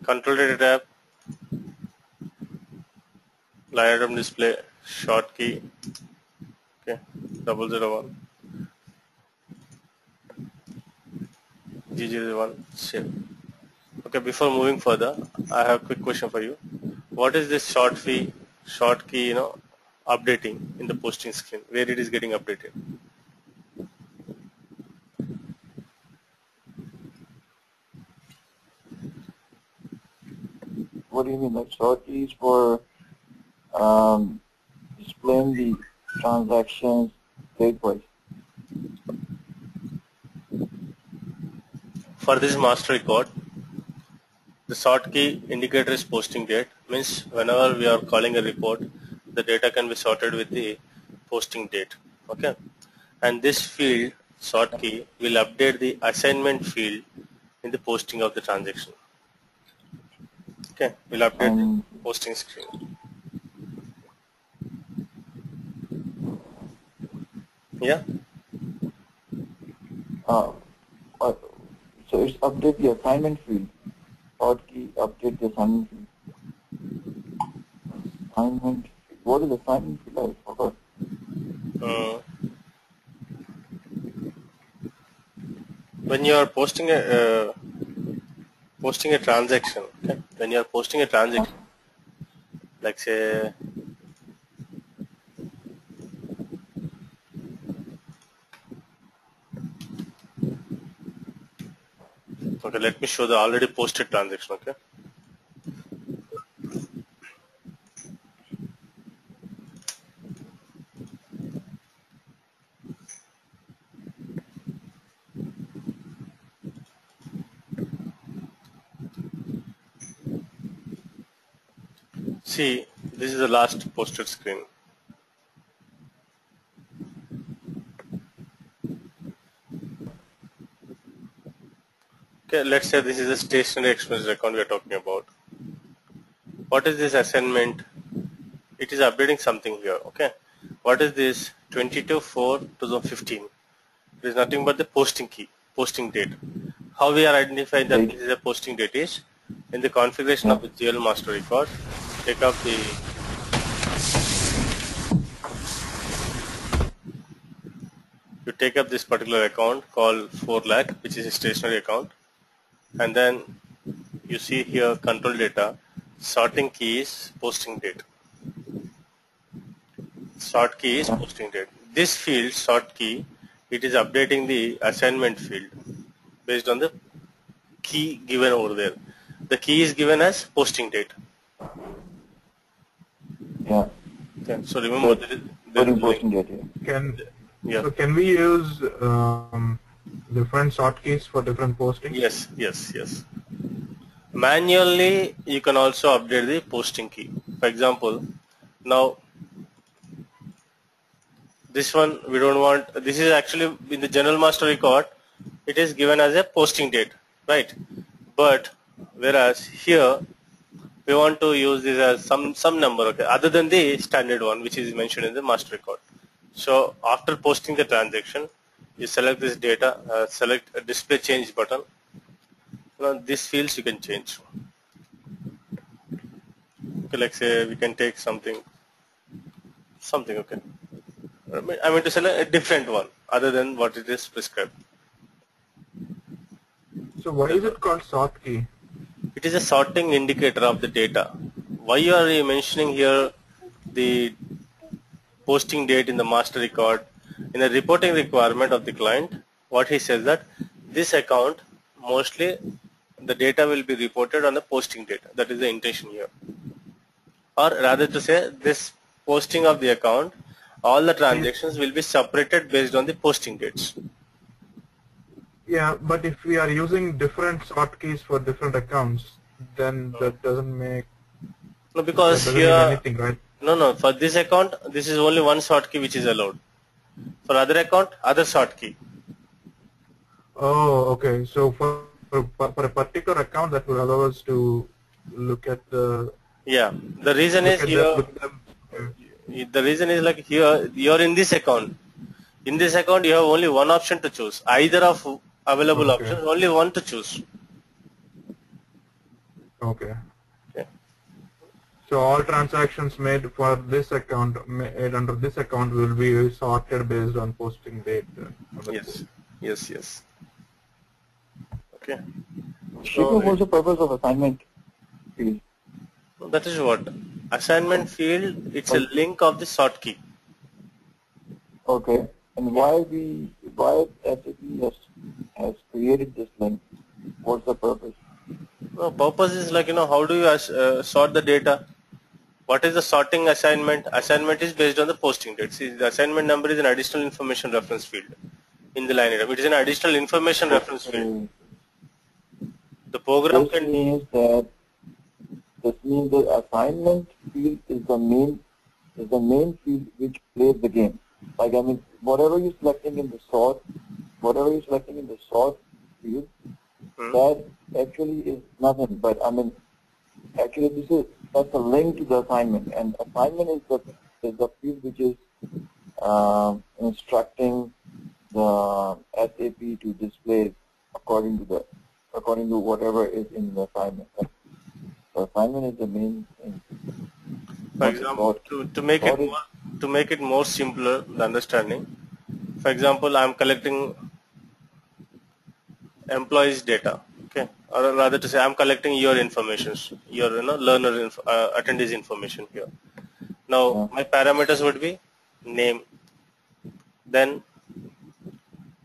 Control data tab, line item display, short key, okay, 001, G01, save. Okay, before moving further, I have a quick question for you. What is this short key, updating in the posting screen, where it is getting updated? What do you mean, like short keys for displaying the transactions date-wise? For this master record, the short key indicator is posting date. Means whenever we are calling a report, the data can be sorted with the posting date. Okay, and this field short key will update the assignment field in the posting of the transaction. Okay, we'll update the posting screen. Yeah. So it's update the assignment field. Short key update the assignment field. Assignment. What is assignment field? I forgot. When you are posting a transaction, okay? When you are posting a transaction, Like say, okay, let me show the already posted transaction. Okay. See, this is the last posted screen. Okay, let's say this is a stationary expense account we are talking about. What is this assignment? It is updating something here. Okay, what is this? 22/4/2015. It is nothing but the posting key, posting date. How we are identifying that this is a posting date is in the configuration of the GL master record. Take up the you take up this particular account called 4 lakh, which is a stationary account, and then you see here control data, sorting key is posting date. Sort key is posting date. This field sort key, it is updating the assignment field based on the key given over there. The key is given as posting date. Yeah. Okay. So remember there is posting date. Yeah. So can we use different sort keys for different postings? Yes. Manually, you can also update the posting key. For example, now this one we don't want. This is actually in the general master record. It is given as a posting date, right? But whereas here we want to use this as some number, okay, other than the standard one which is mentioned in the master record. So after posting the transaction, you select this data, select a display change button. Now these fields you can change. Okay, like say we can take something. Okay. I mean to select a different one other than what it is prescribed. So why is it called sort key? It is a sorting indicator of the data. Why are you mentioning here the posting date in the master record? In the reporting requirement of the client, what he says that this account mostly the data will be reported on the posting date. That is the intention here. Or rather to say, this posting of the account, all the transactions will be separated based on the posting dates. Yeah, but if we are using different sort keys for different accounts, then that doesn't make because doesn't here mean anything, right? No, for this account this is only one sort key which is allowed. For other account, other sort key. Oh, okay. So for a particular account, that will allow us to look at the the reason is here the reason is like here you're in this account. In this account, you have only one option to choose. Either of available options, only one to choose. Okay. So all transactions made for this account, made under this account, will be sorted based on posting date. Yes. Okay. So what's the purpose of assignment field? That is what assignment field. It's a link of the sort key. Okay. And why SAP has created this link? What's the purpose? No, purpose is like, how do you sort the data? What is the sorting assignment? Assignment is based on the posting date. See, the assignment number is an additional information reference field in the line item. It is an additional information reference field. The program this means that assignment field is the main field which plays the game. Like, I mean, whatever you're selecting in the sort field, that actually is nothing. But I mean, actually that's a link to the assignment, and assignment is the field which is instructing the SAP to display according to whatever is in the assignment. So assignment is the main thing. For example, to make it more simpler, the understanding. For example, I am collecting employees data. Okay, or rather to say, I'm collecting your information, your learner attendees information here. Now my parameters would be name, then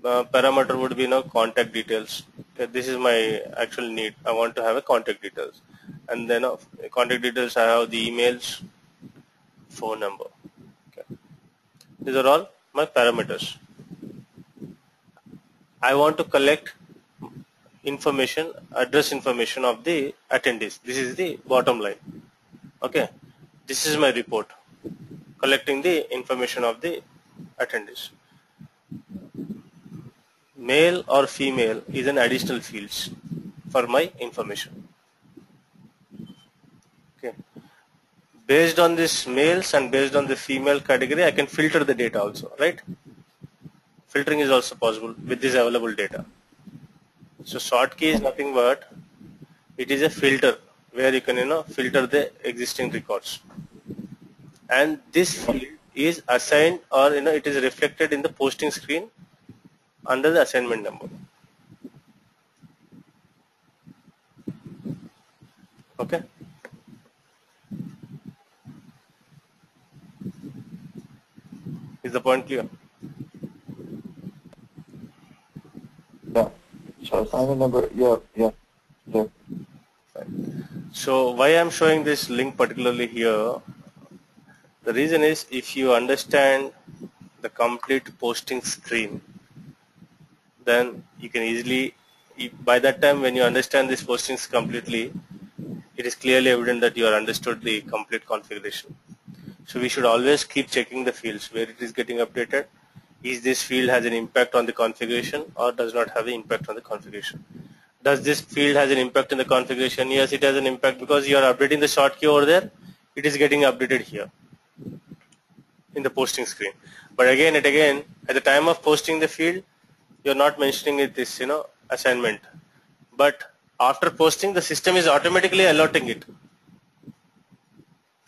parameter would be contact details. Okay, this is my actual need. I want to have a contact details, and then contact details I have the emails, phone number. Okay, these are all my parameters. I want to collect information, address information of the attendees. This is the bottom line. Okay, this is my report, collecting the information of the attendees. Male or female is an additional fields for my information. Okay, based on this males and based on the female category, I can filter the data also, right? Filtering is also possible with this available data. So sort key is nothing but it is a filter where you can filter the existing records, and this field is assigned, or it is reflected in the posting screen under the assignment number. Okay. Is the point clear? Yeah. So assignment number, yeah. So why I'm showing this link particularly here, the reason is if you understand the complete posting screen, then you can easily, by that time when you understand this postings completely, it is clearly evident that you are understood the complete configuration. So we should always keep checking the fields where it is getting updated. Is this field has an impact on the configuration or does not have an impact on the configuration? Does this field has an impact in the configuration? Yes, it has an impact because you are updating the short key over there. It is getting updated here in the posting screen. But again and again, at the time of posting the field, you are not mentioning it this assignment. But after posting, the system is automatically allotting it.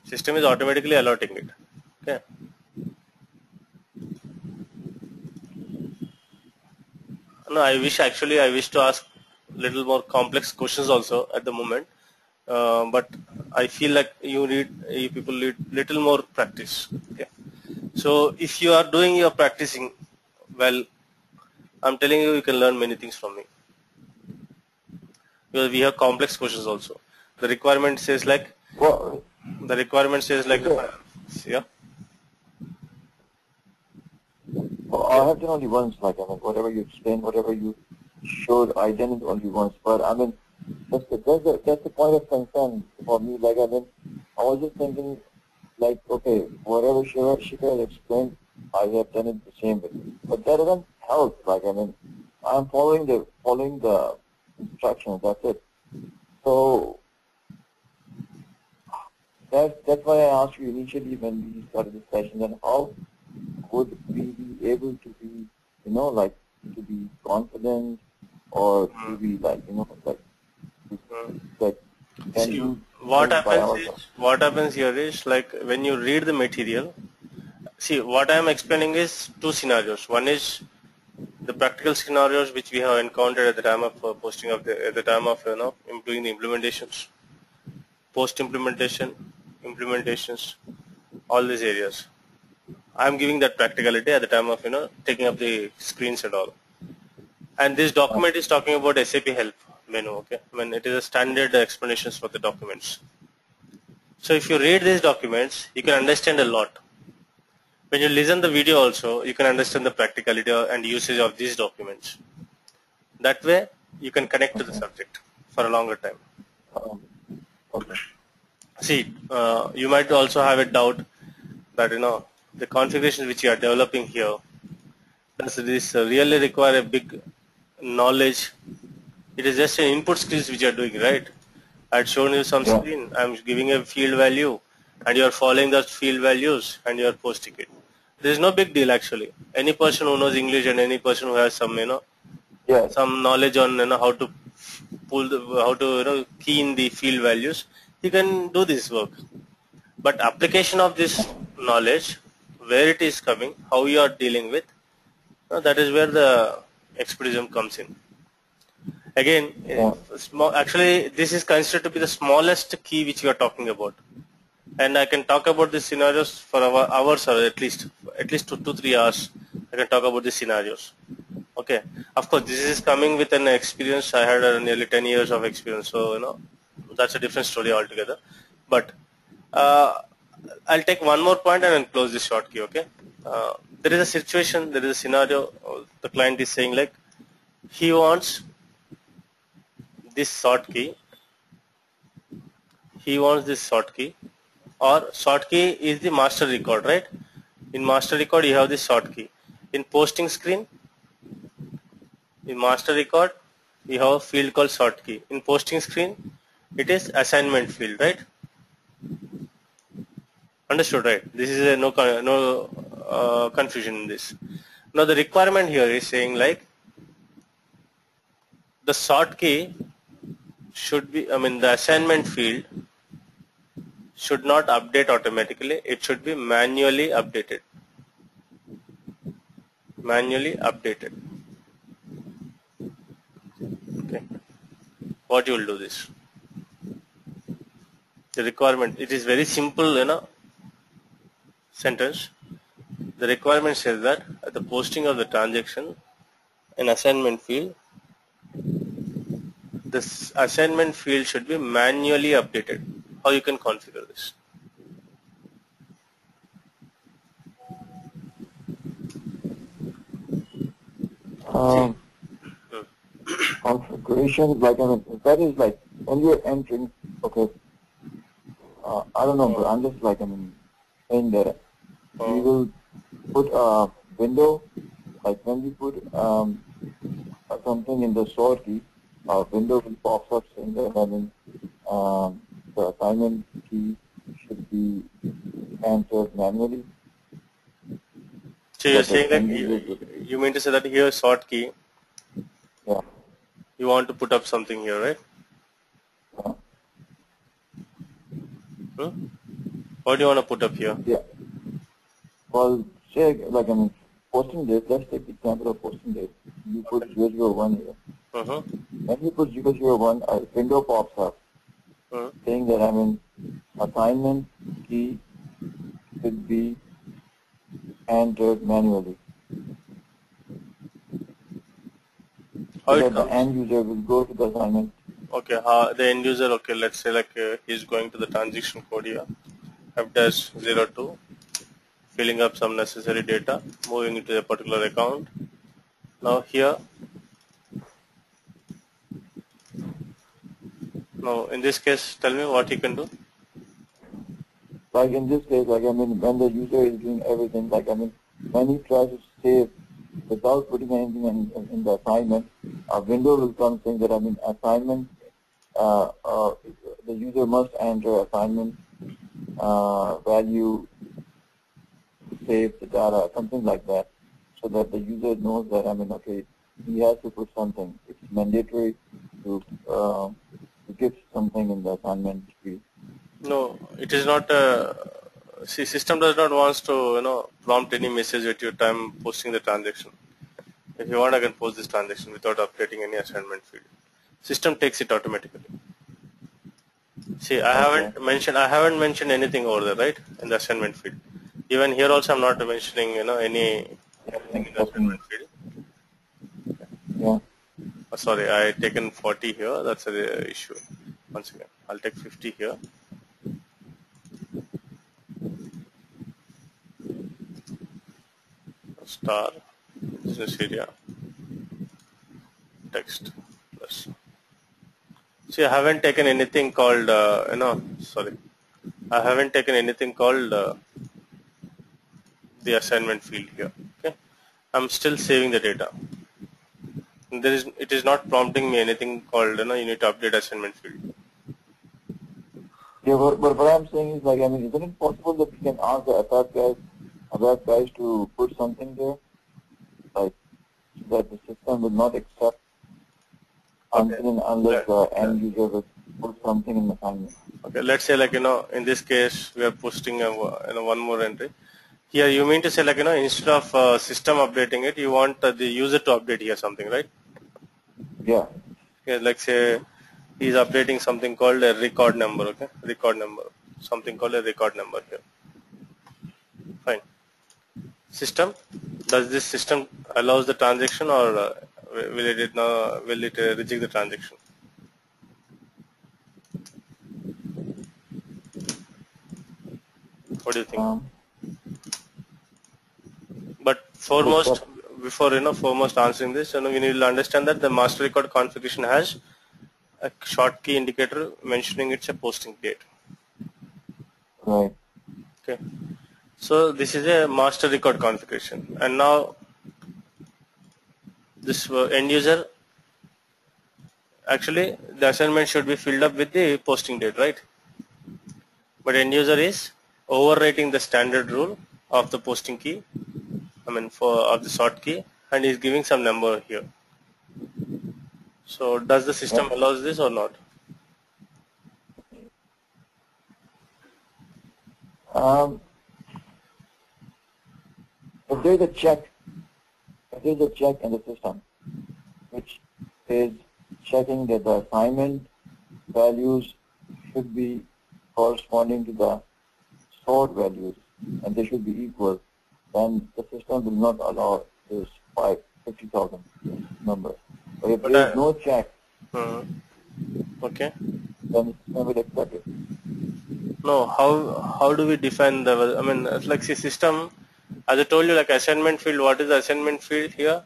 System is automatically allotting it. Okay. No, I wish to ask little more complex questions also at the moment, but I feel like you people need little more practice. Okay. So if you are doing your practicing well, I'm telling you, you can learn many things from me. Because we have complex questions also. The requirement says like, Well, yeah. Well, I have done only once, whatever you explained, whatever you showed, I done it only once. But that's the point of concern for me. I was just thinking, okay, whatever she has explained, I have done it the same way. But that doesn't help. I'm following the instructions. That's it. So that's why I asked you initially when we started this session. Then how would we be able to be, to be confident, or to be See, what happens here is when you read the material. See, what I am explaining is two scenarios. One is the practical scenarios which we have encountered at the time of posting of at the time of doing the implementations, post implementations, all these areas. I am giving that practicality at the time of taking up the screens and all. And this document is talking about SAP help menu. Okay, it is a standard explanations for the documents. So if you read these documents, you can understand a lot. When you listen the video also, you can understand the practicality and usage of these documents. That way, you can connect to the subject for a longer time. Okay. See, you might also have a doubt that the configuration which you are developing here, does this really require a big knowledge? It is just an input skills which you are doing, right? I had shown you some screen. I am giving a field value, and you are following those field values, and you are posting it. There is no big deal actually. Any person who knows English and any person who has some some knowledge on how to key in the field values, he can do this work. But application of this knowledge, where it is coming, how you are dealing with, that is where the expertism comes in. Again, small. Actually, this is considered to be the smallest key which we are talking about. And I can talk about these scenarios for hours or at least 2 to 3 hours. I can talk about these scenarios. Okay. Of course, this is coming with an experience. I had nearly 10 years of experience, so that's a different story altogether. But I'll take one more point and then close this short key. Okay. There is a situation. There is a scenario. The client is saying like he wants this short key. He wants this short key. Or short key is the master record, right? In master record you have this short key. In posting screen, in master record you have a field called short key. In posting screen it is assignment field, right? Understood, right? This is no confusion in this. Now the requirement here is saying like the short key should be, the assignment field should not update automatically. It should be manually updated. Manually updated. Okay. What you will do this? The requirement. It is very simple, sentence. The requirement says that at the posting of the transaction, an assignment field, this assignment field should be manually updated. How you can configure this? Configuration, that is like when you're entering, okay, I don't know, but I'm just saying that we will put a window, like when we put something in the sort key, a window will pop up saying that the assignment key should be entered manually. So you're saying that you mean to say that here short key, yeah, you want to put up something here, right? Yeah. What do you want to put up here? Yeah. Well, say posting date. Let's take the example of posting date. You put 001 here. When you put 001, a window pops up saying that assignment key should be entered manually. How so it that comes? The end user will go to the assignment. Okay, the end user, okay, let's say like he's going to the transaction code here, F-02, filling up some necessary data, moving into a particular account. Now here, now in this case, tell me what he can do. Like in this case, when the user is doing everything, when he tries to save without putting anything in the assignment, a window will come saying that assignment, the user must enter assignment value, save the data, something like that, so that the user knows that okay, he has to put something. It's mandatory to give something in the assignment field. No, it is not. See, system does not want to prompt any message at your time posting the transaction. If you want, I can post this transaction without updating any assignment field. System takes it automatically. See, I haven't mentioned anything over there, right, in the assignment field. Even here also, I'm not mentioning anything in the assignment field. Yeah. Oh, sorry, I taken 40 here. That's the issue. Once again, I'll take 50 here. Star, business area, text plus. See, I haven't taken anything called, sorry, I haven't taken anything called the assignment field here. Okay, I'm still saving the data. It is not prompting me anything called, you need to update assignment field. Yeah, but what I'm saying is isn't it possible that we can ask the ABAP guys to put something there, like that the system would not accept unless the end user will put something in the assignment. Okay, let's say in this case we are posting one more entry. Here you mean to say instead of system updating it, you want the user to update here something, right? Yeah. Okay, like say he's updating something called a record number. Okay, record number, something called a record number here. Fine. System, does this system allows the transaction, or will it reject the transaction? What do you think? But foremost, before foremost answering this, we need to understand that the master record configuration has a short key indicator mentioning it's a posting date. Right. Okay. So this is a master record configuration, and now this end user, actually the assignment should be filled up with the posting date, right? But end user is overwriting the standard rule of the posting key, of the sort key, and is giving some number here. So does the system allows this or not? If there's a check in the system, which is checking that the assignment values should be corresponding to the sort values, and they should be equal, then the system will not allow this 50,000 number. But if there is no check, okay, then the system will accept it. No, how do we define the, it's like the system, as I told you, like assignment field, what is the assignment field here?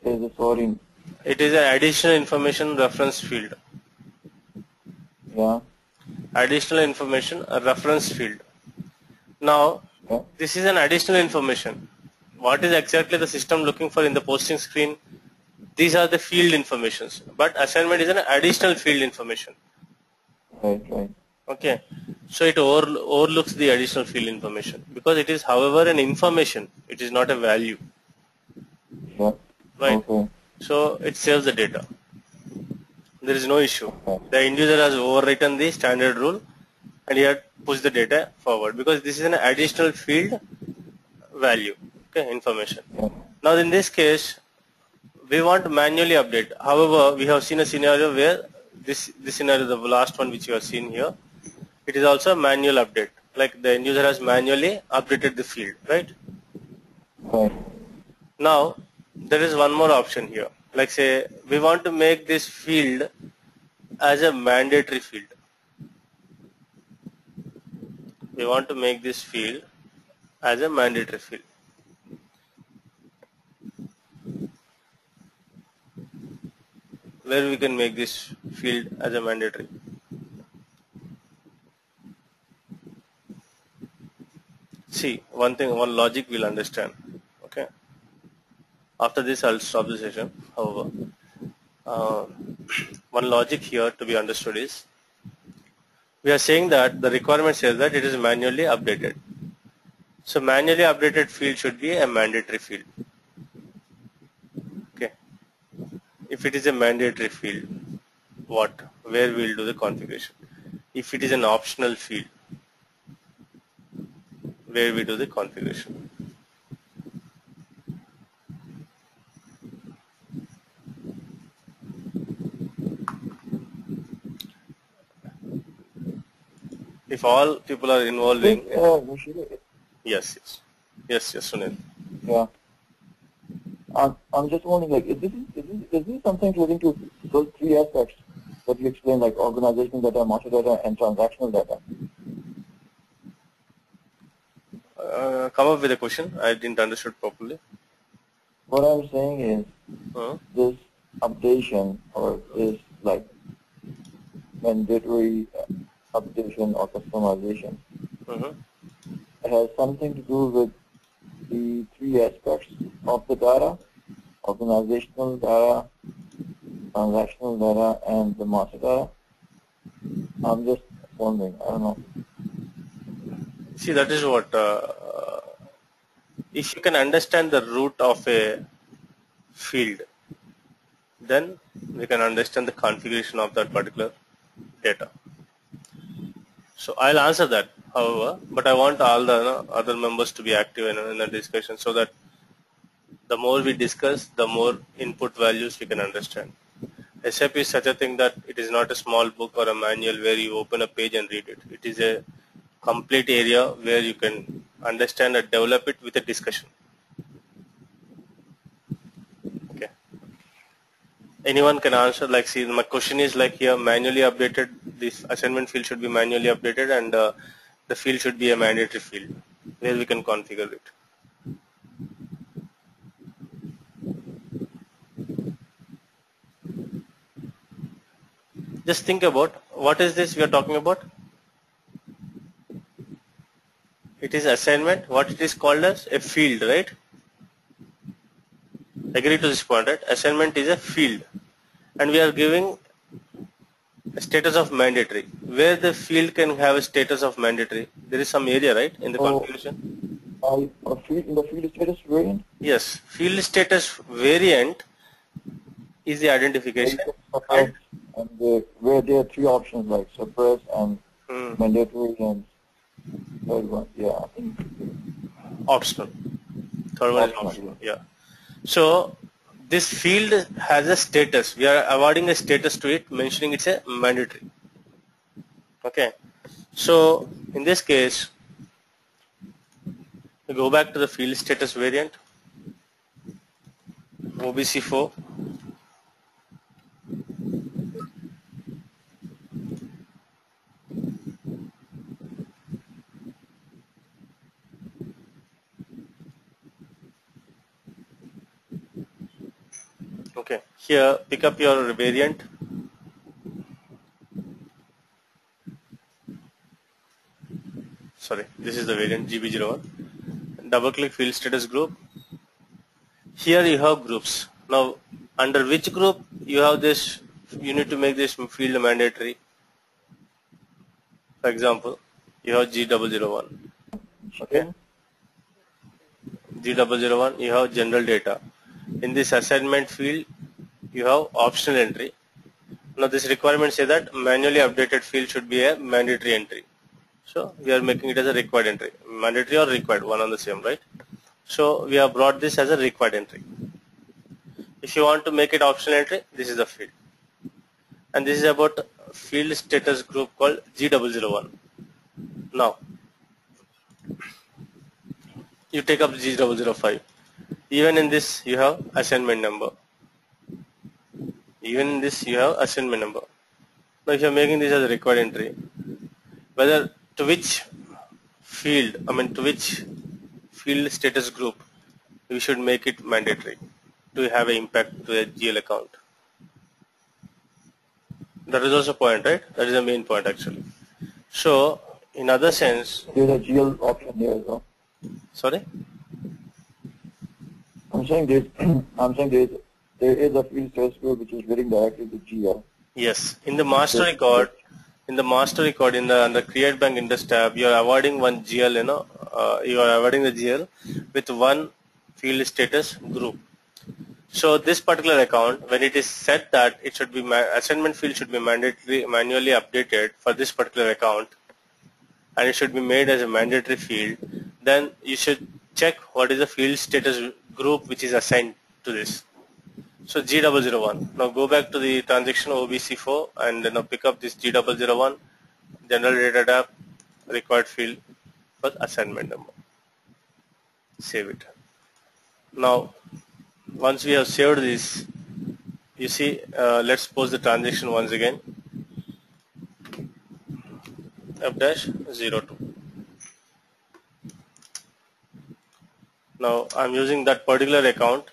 It is a sorting. It is an additional information reference field. Yeah. Additional information reference field. Now, this is an additional information. What is exactly the system looking for in the posting screen? These are the field informations, but assignment is an additional field information. Right. Okay, so it overlooks the additional field information because it is, however, an information. It is not a value. Yeah. Right. Okay. So it saves the data. There is no issue. The end user has overwritten the standard rule, and he had pushed the data forward because this is an additional field value. Okay, information. Yeah. Now in this case, we want to manually update. However, we have seen a scenario where this scenario, the last one which you have seen here, it is also a manual update. Like the end user has manually updated the field, right? Right. Now there is one more option here. Like say we want to make this field as a mandatory field. We want to make this field as a mandatory field. Where we can make this field as a mandatory. See, one logic we'll understand. Okay. After this, I'll stop the session. However, one logic here to be understood is, we are saying that the requirement says that it is manually updated. So manually updated field should be a mandatory field. Okay. If it is a mandatory field, where we'll do the configuration? If it is an optional field, where we do the configuration? If all people are involving, yes, Sunil. Yeah. I'm just wondering, like, is this something relating to those three aspects that you explained, like organizational data, master data, and transactional data? Come up with a question. I didn't understand properly. What I'm saying is, this updation or this like mandatory updation or customization has something to do with the three aspects of the data: organizational data, transactional data, and the master data. I'm just wondering. I don't know. See, that is what. If you can understand the root of a field, then we can understand the configuration of that particular data. So I'll answer that, however, but I want all the other members to be active in the discussion so that The more we discuss, the more input values we can understand. SAP is such a thing that it is not a small book or a manual where you open a page and read it. It is a complete area where you can understand and develop it with a discussion. Okay. Anyone can answer, like, see, my question is like here, manually updated, this assignment field should be manually updated, and the field should be a mandatory field where we can configure it. Just think about, what is this we are talking about? It is assignment. What it is called as? A field, right? Agree to this point, right? Assignment is a field, and we are giving a status of mandatory. Where the field can have a status of mandatory, there is some area, right, in the configuration? In the field status variant? Yes, field status variant is the identification. And where there are three options like suppress and mandatory and third one, yeah, I think optional. Third one is optional, yeah. So this field has a status. We are awarding a status to it, mentioning it's a mandatory. Okay. So in this case, we go back to the field status variant, OBC4. Okay, here pick up your variant. Sorry, this is the variant GB01. Double click field status group. Here you have groups. Now under which group you have this, you need to make this field mandatory. For example, you have G001. Okay. G001, you have general data. In this assignment field, you have optional entry. Now this requirement says that manually updated field should be a mandatory entry. So we are making it as a required entry. Mandatory or required, one on the same, right? So we have brought this as a required entry. If you want to make it optional entry, this is the field. And this is about field status group called G001. Now, you take up G005. Even in this you have assignment number. Even in this you have assignment number. Now if you are making this as a required entry, whether to which field, to which field status group we should make it mandatory to have an impact to a GL account. That is also a point, right? That is the main point actually. So in other sense, there's a GL option here as well. Sorry? I'm saying there is a field status group which is getting directly to GL. Yes. In the master record, in the create bank interest tab, you are avoiding one GL, you are avoiding the GL with one field status group. So this particular account, when it is set that it should be assignment field should be mandatory manually updated for this particular account, and it should be made as a mandatory field, then you should check what is the field status group which is assigned to this. So G001. Now go back to the transaction OBC4 and now pick up this G001, general data tab, required field for assignment number. Save it. Now once we have saved this, you see, let's pause the transaction once again. F-02. Now I'm using that particular account.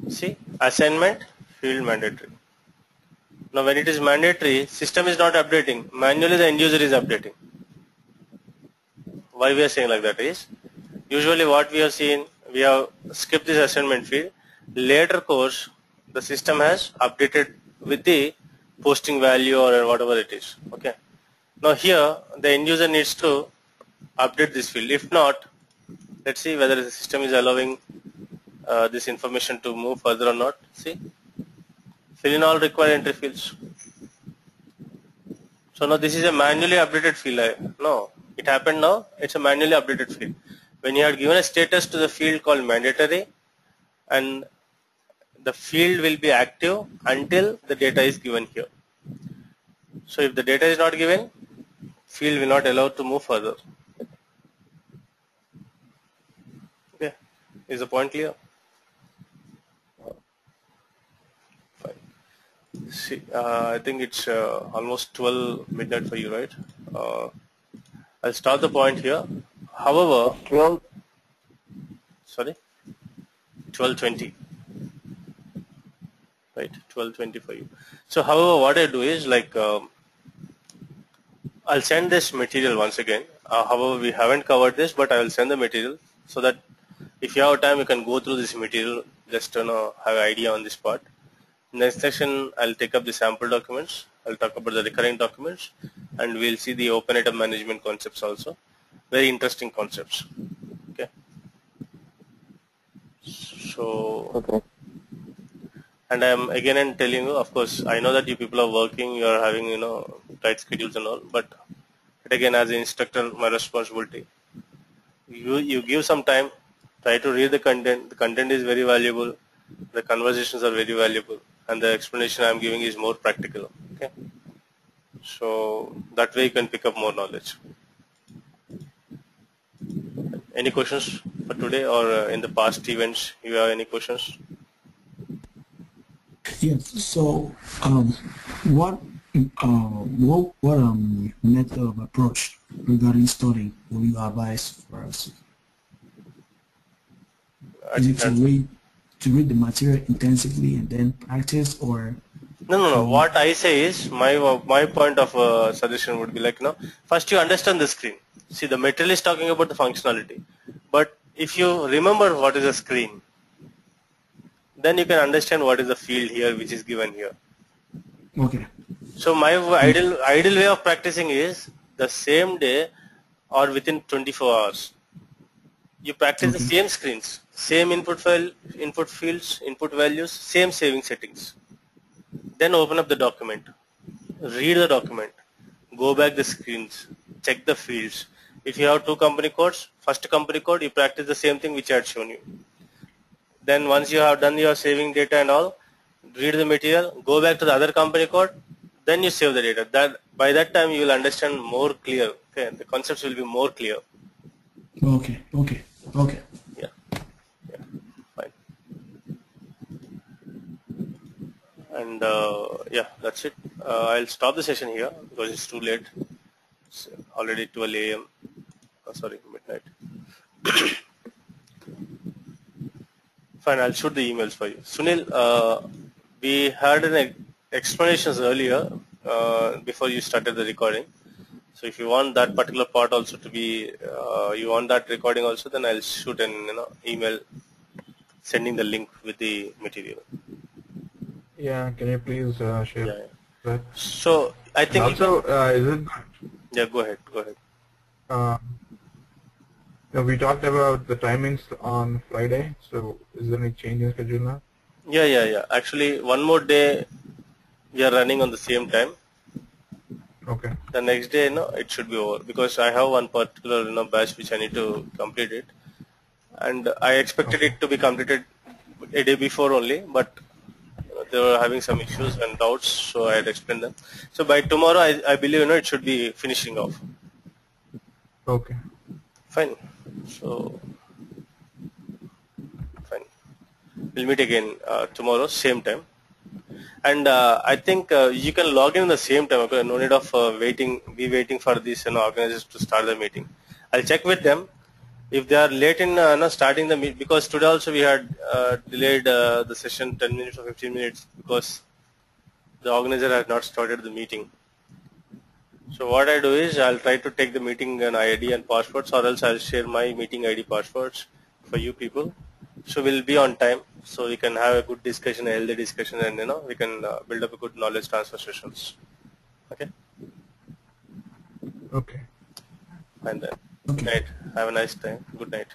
See, assignment field mandatory. Now when it is mandatory, system is not updating. Manually the end user is updating. Why we are saying like that is, usually what we have seen, we have skipped this assignment field. Later course, the system has updated with the posting value or whatever it is. Okay. Now here the end user needs to update this field. If not, let's see whether the system is allowing this information to move further or not. See, fill in all required entry fields. So now this is a manually updated field. No, it happened now. It's a manually updated field. when you had given a status to the field called mandatory, and the field will be active until the data is given here. So if the data is not given, field will not allow to move further. Okay, is the point clear? Fine. See, I think it's almost 12 midnight for you, right? I'll start the point here. However, 12. Sorry, 12:20. Right, 12:20 for you. So, however, what I do is like I'll send this material once again. However, we haven't covered this, but I will send the material so that if you have time, you can go through this material just to have an idea on this part. Next session, I'll take up the sample documents. I'll talk about the recurring documents, and we'll see the open item management concepts also. Very interesting concepts. Okay. So. Okay. And I'm again telling you, of course, I know that you people are working, you are having, tight schedules and all, but again, as an instructor, my responsibility. You give some time, try to read the content. The content is very valuable. The conversations are very valuable, and the explanation I'm giving is more practical. Okay. So that way you can pick up more knowledge. Any questions for today or in the past events? You have any questions? Yes. So, what method of approach regarding studying will you advise for us? Is it to read the material intensively and then practice, or? No. What I say is my point of suggestion would be like, first you understand the screen. See, the material is talking about the functionality, but if you remember what is a screen, then you can understand what is the field here which is given here. Okay. So my ideal way of practicing is the same day or within 24 hours. You practice the same screens, same input file, input fields, input values, same saving settings. Then open up the document, read the document, go back the screens, check the fields. If you have two company codes, first company code, you practice the same thing which I had shown you. Then once you have done your saving data and all, read the material, go back to the other company code, then you save the data. By that time you will understand more clear. Okay, the concepts will be more clear. Okay. Yeah, fine. And yeah, that's it. I'll stop the session here because it's too late. It's already 12 a.m. Sorry, midnight. Fine, I'll shoot the emails for you. Sunil, we had an explanations earlier before you started the recording. So if you want that particular part also to be, you want that recording also, then I'll shoot an email sending the link with the material. Yeah, can you please share that? So I think also, is it? Yeah, go ahead. We talked about the timings on Friday. So is there any change in schedule now? Yeah. Actually, one more day we are running on the same time. Okay. The next day, it should be over because I have one particular batch which I need to complete it, and I expected it to be completed a day before only, but they were having some issues and doubts, so I had explained them. So by tomorrow, I believe it should be finishing off. Okay. Fine. So fine. We'll meet again tomorrow, same time. And I think you can log in the same time. Okay, no need of be waiting for these organizers to start the meeting. I'll check with them if they are late in starting the meeting, because today also we had delayed the session 10 minutes or 15 minutes because the organizer had not started the meeting. So what I do is I'll try to take the meeting ID and passwords, or else I'll share my meeting ID passwords for you people. So we'll be on time, so we can have a good discussion, a healthy discussion, and we can build up a good knowledge transfer sessions. Okay. Okay. Fine then. Okay. Good night. Have a nice time. Good night.